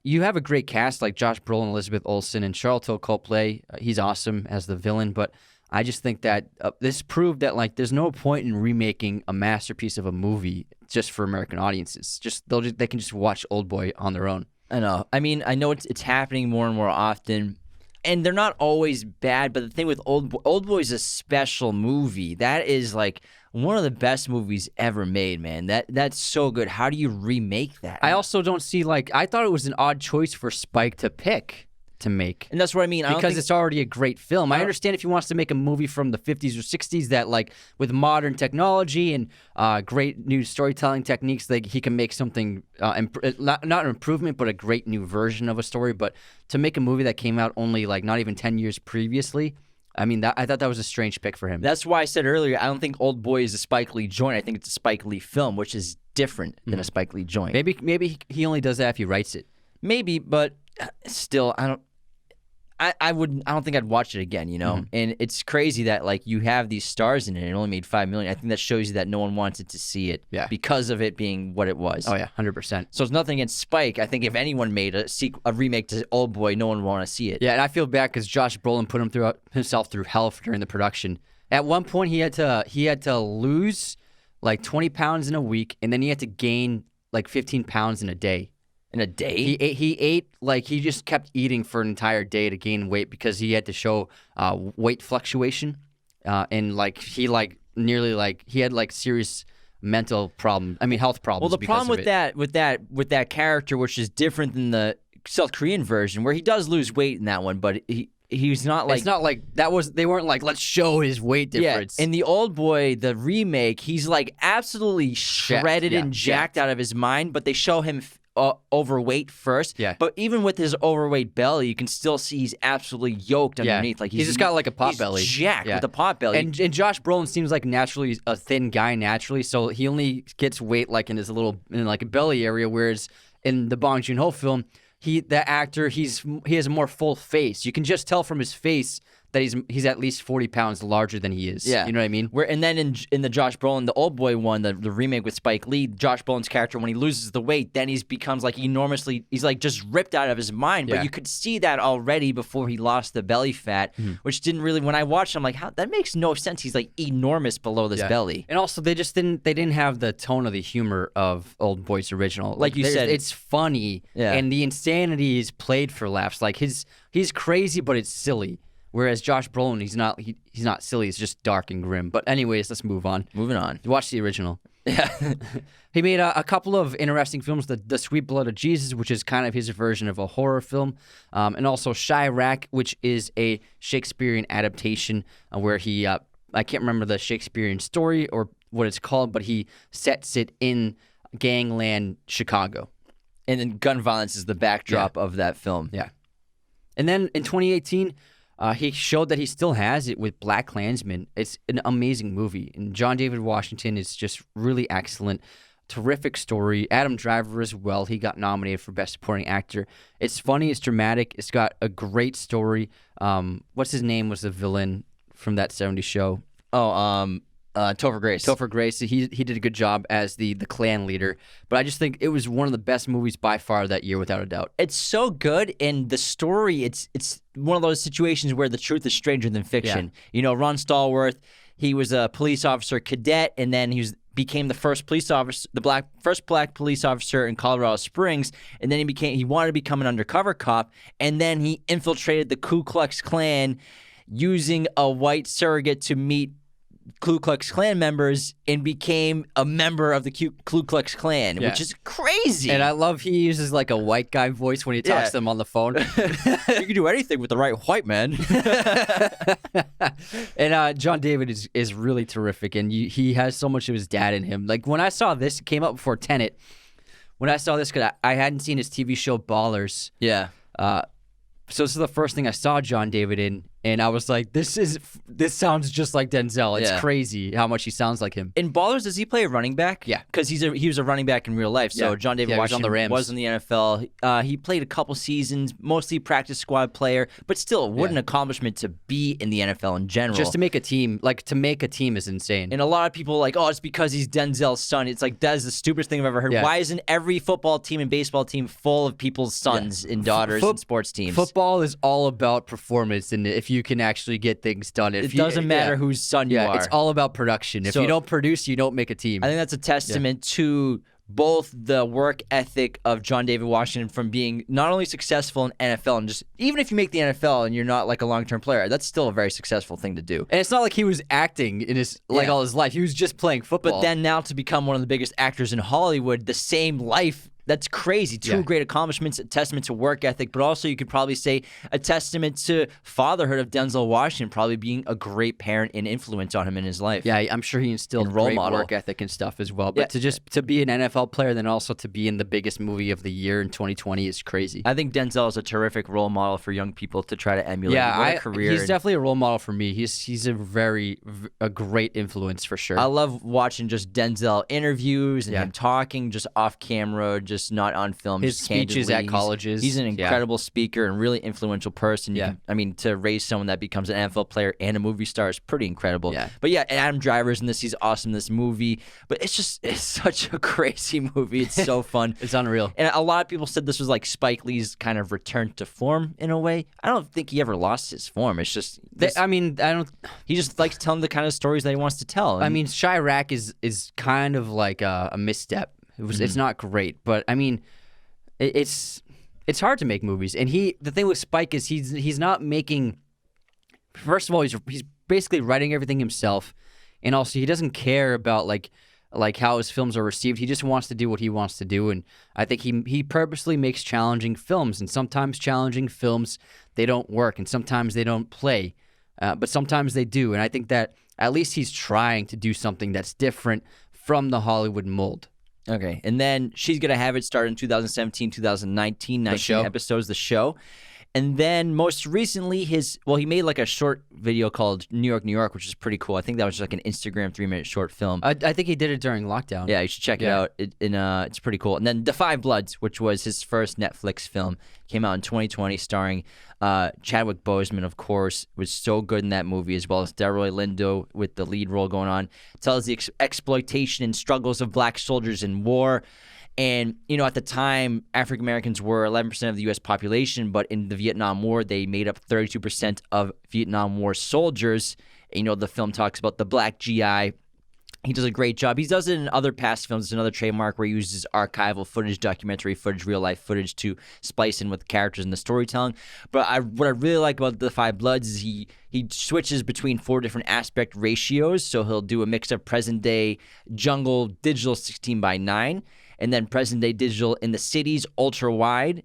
you have a great cast like Josh Brolin, Elizabeth Olsen, and Charlton Copley. He's awesome as the villain. But I just think that this proved that there's no point in remaking a masterpiece of a movie just for American audiences. They can just watch Old Boy on their own. I know. I mean, I know it's happening more and more often, and they're not always bad. But the thing with Old Boy is a special movie. That is like one of the best movies ever made, man. That's so good. How do you remake that? I also don't see I thought it was an odd choice for Spike to pick to make, and that's what I mean. Because it's already a great film. I understand if he wants to make a movie from the 50s or 60s that with modern technology and great new storytelling techniques, he can make something not an improvement, but a great new version of a story. But to make a movie that came out only not even 10 years previously, I mean, I thought that was a strange pick for him. That's why I said earlier, I don't think Old Boy is a Spike Lee joint. I think it's a Spike Lee film, which is different than a Spike Lee joint. Maybe he only does that if he writes it. Maybe, but still, I don't think I'd watch it again, And it's crazy that you have these stars in it and it only made $5 million. I think that shows you that no one wanted to see it because of it being what it was. Oh yeah, 100%. So it's nothing against Spike. I think if anyone made a remake to Old Boy, no one would want to see it. Yeah, and I feel bad because Josh Brolin put himself through hell during the production. At one point, he had to lose 20 pounds in a week, and then he had to gain 15 pounds in a day. In a day? He ate he just kept eating for an entire day to gain weight because he had to show weight fluctuation, and he nearly he had serious mental health problems. Well, the problem with that character, which is different than the South Korean version, where he does lose weight in that one, but he's not it's not that was they weren't let's show his weight difference. Yeah, in the Old Boy, the remake, he's absolutely shredded and jacked out of his mind, but they show him overweight first. Yeah. But even with his overweight belly, you can still see he's absolutely yoked underneath. Like he's just got like a pot belly. Jacked with a pot belly. And Josh Brolin seems like naturally a thin guy naturally, so he only gets weight like in his like a belly area, whereas in the Bong Joon-ho film, he has a more full face. You can just tell from his face that he's at least 40 pounds larger than he is. Yeah. You know what I mean? And then in the Josh Brolin, the Old Boy one, the remake with Spike Lee, Josh Brolin's character, when he loses the weight, then he's becomes like he's like just ripped out of his mind. But you could see that already before he lost the belly fat, which didn't really, when I watched him, I'm like, that makes no sense. He's like enormous below this belly. And also they didn't have the tone of the humor of Old Boy's original. Like you said, it's funny and the insanity is played for laughs. Like he's crazy, but it's silly. Whereas Josh Brolin, he's not silly. He's just dark and grim. But anyways, let's move on. Moving on. Watch the original. Yeah. He made a couple of interesting films. The Sweet Blood of Jesus, which is kind of his version of a horror film. And also Chirac, which is a Shakespearean adaptation where he, I can't remember the Shakespearean story or what it's called, but he sets it in gangland Chicago. And then gun violence is the backdrop of that film. Yeah. And then in 2018... he showed that he still has it with BlackkKklansman. It's an amazing movie. And John David Washington is just really excellent. Terrific story. Adam Driver as well. He got nominated for Best Supporting Actor. It's funny. It's dramatic. It's got a great story. What's his name was the villain from that 70s show? Topher Grace. Topher Grace. He did a good job as the Klan leader. But I just think it was one of the best movies by far that year, without a doubt. It's so good, and the story, it's one of those situations where the truth is stranger than fiction. Yeah. You know, Ron Stallworth, he was a police officer cadet, and then became the first police officer, first black police officer in Colorado Springs, and then he wanted to become an undercover cop, and then he infiltrated the Ku Klux Klan using a white surrogate to meet Ku Klux Klan members and became a member of the Ku Klux Klan, which is crazy. And I love he uses like a white guy voice when he talks to them on the phone. You can do anything with the right white man. And John David is really terrific, and he has so much of his dad in him. Like when I saw this, it came out before Tenet. When I saw this, because I hadn't seen his TV show Ballers. Yeah. So this is the first thing I saw John David in, and I was like, this sounds just like Denzel. It's crazy how much he sounds like him. In Ballers, does he play a running back? Yeah. Because he was a running back in real life. So John David Washington was on the Rams. Was in the NFL. He played a couple seasons, mostly practice squad player, but still, what an accomplishment to be in the NFL in general. Just to make a team, is insane. And a lot of people are like, oh, it's because he's Denzel's son. It's like, that is the stupidest thing I've ever heard. Yeah. Why isn't every football team and baseball team full of people's sons and daughters and sports teams? Football is all about performance, and if you can actually get things done. It doesn't matter whose son you are. It's all about production. If you don't produce, you don't make a team. I think that's a testament to both the work ethic of John David Washington from being not only successful in NFL and just even if you make the NFL and you're not like a long-term player, that's still a very successful thing to do. And it's not like he was acting in his all his life. He was just playing football. But then now to become one of the biggest actors in Hollywood, the same life. That's crazy. Two great accomplishments, a testament to work ethic, but also you could probably say a testament to fatherhood of Denzel Washington, probably being a great parent and influence on him in his life. Yeah, I'm sure he instilled great work ethic and stuff as well. But to be an NFL player, then also to be in the biggest movie of the year in 2020 is crazy. I think Denzel is a terrific role model for young people to try to emulate. Yeah, he's definitely a role model for me. He's a great influence for sure. I love watching just Denzel interviews and him talking just off camera, just not on film. His just speeches at colleges. He's an incredible speaker and really influential person. To raise someone that becomes an NFL player and a movie star is pretty incredible. Yeah. But Adam Driver's in this. He's awesome in this movie. But it's such a crazy movie. It's so fun. It's unreal. And a lot of people said this was like Spike Lee's kind of return to form in a way. I don't think he ever lost his form. It's just he just likes telling the kind of stories that he wants to tell. I mean, Chirac is kind of like a misstep. It's not great, but I mean, it's hard to make movies. And the thing with Spike is he's not making. First of all, he's basically writing everything himself, and also he doesn't care about like how his films are received. He just wants to do what he wants to do, and I think he purposely makes challenging films. And sometimes challenging films they don't work, and sometimes they don't play, but sometimes they do. And I think that at least he's trying to do something that's different from the Hollywood mold. Okay, and then She's Gonna Have It started in 2017, 2019, 19 show? episodes, the show. And then most recently, he made like a short video called New York, New York, which is pretty cool. I think that was just like an Instagram 3-minute short film. I think he did it during lockdown. Yeah, you should check it out. It's pretty cool. And then Da 5 Bloods, which was his first Netflix film, came out in 2020, starring Chadwick Boseman, of course, was so good in that movie, as well as Delroy Lindo with the lead role going on. It tells the exploitation and struggles of black soldiers in war. And, at the time, African Americans were 11% of the U.S. population, but in the Vietnam War, they made up 32% of Vietnam War soldiers. And, the film talks about the black GI. He does a great job. He does it in other past films. It's another trademark where he uses archival footage, documentary footage, real-life footage to splice in with characters and the storytelling. But what I really like about Da 5 Bloods is he switches between 4 different aspect ratios. So he'll do a mix of present-day jungle digital 16:9, and then present-day digital in the cities, ultra-wide,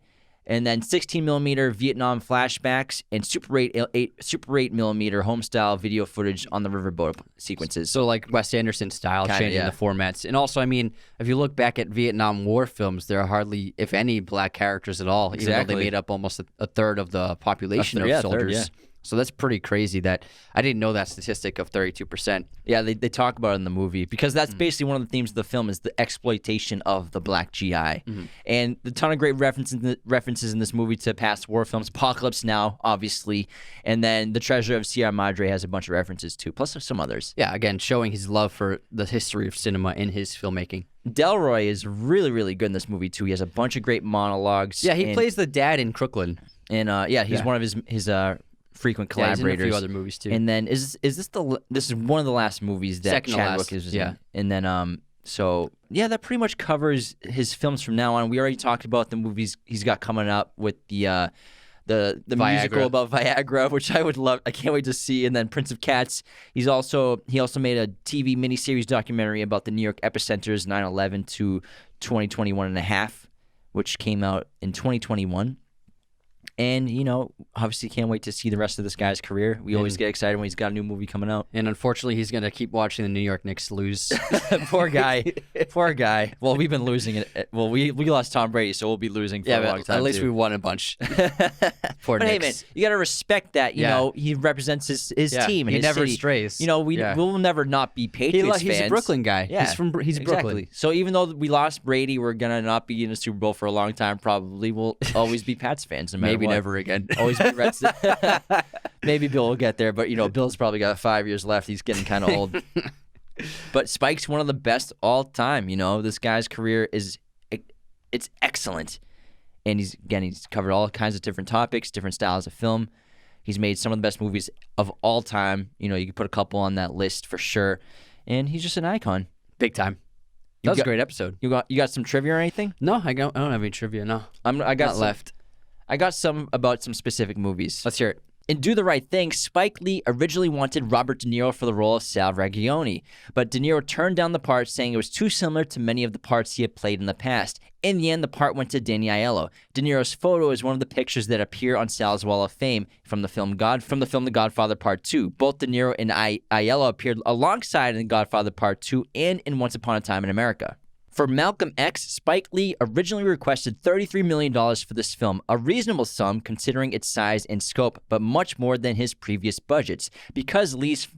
and then 16mm Vietnam flashbacks and Super 8 millimeter home-style video footage on the riverboat sequences. So like Wes Anderson style, changing the formats. And also, I mean, if you look back at Vietnam War films, there are hardly, if any, black characters at all, even though they made up almost a third of the population of soldiers. So that's pretty crazy that I didn't know that statistic of 32%. Yeah, they talk about it in the movie because that's basically one of the themes of the film is the exploitation of the black GI. And a ton of great references in this movie to past war films. Apocalypse Now, obviously. And then The Treasure of Sierra Madre has a bunch of references too, plus some others. Yeah, again, showing his love for the history of cinema in his filmmaking. Delroy is really, really good in this movie too. He has a bunch of great monologues. Yeah, he plays the dad in Crooklyn. And he's one of his frequent collaborators. He's in a few other movies too. And then this is one of the last movies that Chadwick is in. And then that pretty much covers his films from now on. We already talked about the movies he's got coming up with the musical about Viagra, which I would love. I can't wait to see. And then Prince of Cats. He also made a TV miniseries documentary about the New York epicenters 9/11 to 2021 and a half, which came out in 2021. And, obviously can't wait to see the rest of this guy's career. We always get excited when he's got a new movie coming out. And unfortunately, he's going to keep watching the New York Knicks lose. Poor guy. Poor guy. Well, we've been losing it. Well, we lost Tom Brady, so we'll be losing for a long time. At least too. we won a bunch. Poor Knicks. Hey, man, you got to respect that. You know, he represents his team and he his never city. strays. We'll never not be Patriots fans. He's a Brooklyn guy. Yeah, he's exactly. Brooklyn. So even though we lost Brady, we're going to not be in the Super Bowl for a long time probably. We'll always be Pats fans no matter Maybe what. never again. Always be Reds. Maybe Bill will get there, but Bill's probably got 5 years left. He's getting kind of old. But Spike's one of the best all time. This guy's career it's excellent, and he's covered all kinds of different topics, different styles of film. He's made some of the best movies of all time. You could put a couple on that list for sure, and he's just an icon, big time. That was a great episode. You got some trivia or anything? No, I don't have any trivia. No, I got not left. I got some about some specific movies. Let's hear it. In Do the Right Thing, Spike Lee originally wanted Robert De Niro for the role of Sal Reggiani, but De Niro turned down the part, saying it was too similar to many of the parts he had played in the past. In the end, the part went to Danny Aiello. De Niro's photo is one of the pictures that appear on Sal's Wall of Fame from the film The Godfather Part 2. Both De Niro and Aiello appeared alongside in Godfather Part 2 and in Once Upon a Time in America. For Malcolm X, Spike Lee originally requested $33 million for this film, a reasonable sum considering its size and scope, but much more than his previous budgets. Because Lee's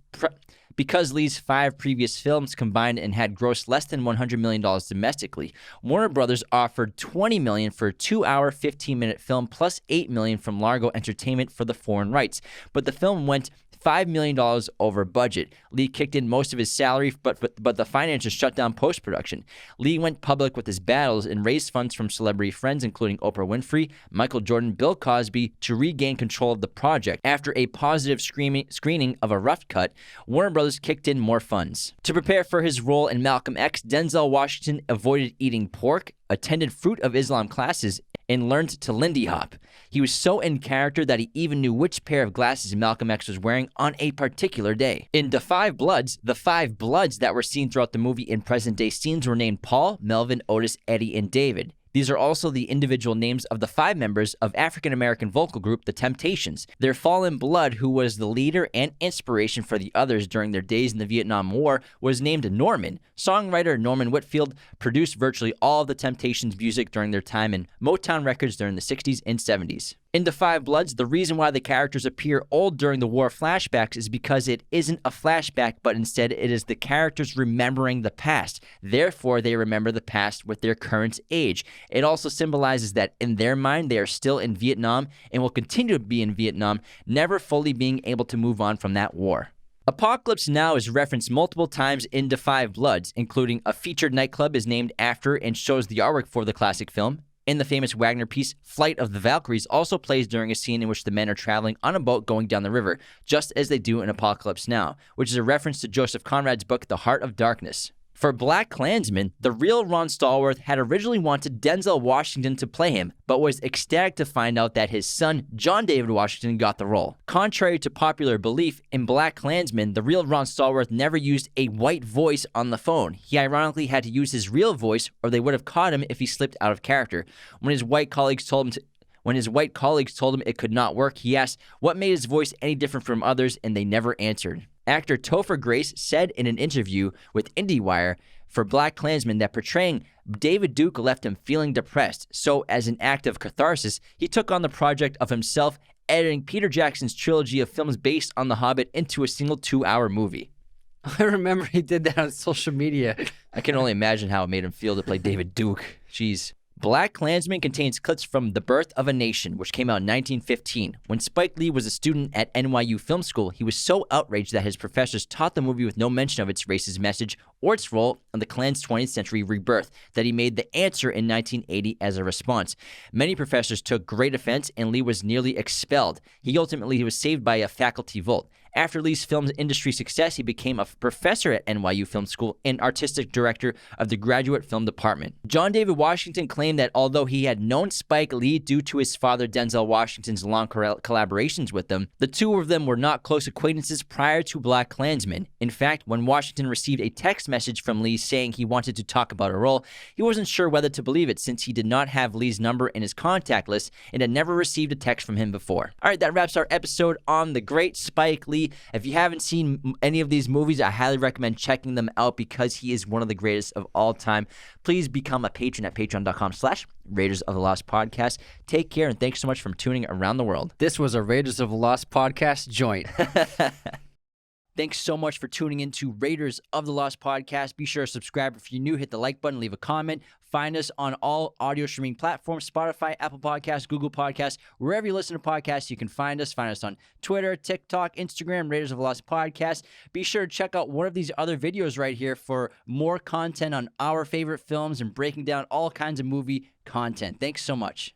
5 previous films combined and had grossed less than $100 million domestically, Warner Brothers offered $20 million for a 2-hour, 15-minute film plus $8 million from Largo Entertainment for the foreign rights. But the film went $5 million over budget. Lee kicked in most of his salary, but the financiers shut down post-production. Lee went public with his battles and raised funds from celebrity friends, including Oprah Winfrey, Michael Jordan, Bill Cosby, to regain control of the project. After a positive screening of a rough cut, Warner Brothers kicked in more funds. To prepare for his role in Malcolm X, Denzel Washington avoided eating pork, attended Fruit of Islam classes, and learned to Lindy Hop. He was so in character that he even knew which pair of glasses Malcolm X was wearing on a particular day. In Da 5 Bloods, the 5 Bloods that were seen throughout the movie in present-day scenes were named Paul, Melvin, Otis, Eddie, and David. These are also the individual names of the 5 members of African-American vocal group The Temptations. Their fallen blood, who was the leader and inspiration for the others during their days in the Vietnam War, was named Norman. Songwriter Norman Whitfield produced virtually all of The Temptations' music during their time in Motown Records during the 60s and 70s. In The Five Bloods, the reason why the characters appear old during the war flashbacks is because it isn't a flashback, but instead it is the characters remembering the past. Therefore, they remember the past with their current age. It also symbolizes that in their mind, they are still in Vietnam and will continue to be in Vietnam, never fully being able to move on from that war. Apocalypse Now is referenced multiple times in The Five Bloods, including a featured nightclub is named after and shows the artwork for the classic film. In the famous Wagner piece, Flight of the Valkyries also plays during a scene in which the men are traveling on a boat going down the river, just as they do in Apocalypse Now, which is a reference to Joseph Conrad's book, The Heart of Darkness. For BlacKklansman, the real Ron Stallworth had originally wanted Denzel Washington to play him, but was ecstatic to find out that his son, John David Washington, got the role. Contrary to popular belief, in BlacKklansman, the real Ron Stallworth never used a white voice on the phone. He ironically had to use his real voice, or they would have caught him if he slipped out of character. When his white colleagues told him it could not work, he asked what made his voice any different from others, and they never answered. Actor Topher Grace said in an interview with IndieWire for BlacKklansman that portraying David Duke left him feeling depressed. So, as an act of catharsis, he took on the project of himself editing Peter Jackson's trilogy of films based on The Hobbit into a single 2-hour movie. I remember he did that on social media. I can only imagine how it made him feel to play David Duke. Jeez. BlacKklansman contains clips from The Birth of a Nation, which came out in 1915. When Spike Lee was a student at NYU Film School, he was so outraged that his professors taught the movie with no mention of its racist message or its role in the Klan's 20th century rebirth that he made The Answer in 1980 as a response. Many professors took great offense, and Lee was nearly expelled. He ultimately was saved by a faculty vote. After Lee's film industry success, he became a professor at NYU Film School and artistic director of the graduate film department. John David Washington claimed that although he had known Spike Lee due to his father Denzel Washington's long collaborations with them, the two of them were not close acquaintances prior to BlacKklansman. In fact, when Washington received a text message from Lee saying he wanted to talk about a role, he wasn't sure whether to believe it since he did not have Lee's number in his contact list and had never received a text from him before. All right, that wraps our episode on the great Spike Lee. If you haven't seen any of these movies, I highly recommend checking them out because he is one of the greatest of all time. Please become a patron at patreon.com/Raiders of the Lost Podcast. Take care, and thanks so much for tuning around the world. This was a Raiders of the Lost Podcast joint. Thanks so much for tuning in to Raiders of the Lost Podcast. Be sure to subscribe if you're new. Hit the like button, leave a comment. Find us on all audio streaming platforms, Spotify, Apple Podcasts, Google Podcasts, wherever you listen to podcasts, you can find us. Find us on Twitter, TikTok, Instagram, Raiders of the Lost Podcast. Be sure to check out one of these other videos right here for more content on our favorite films and breaking down all kinds of movie content. Thanks so much.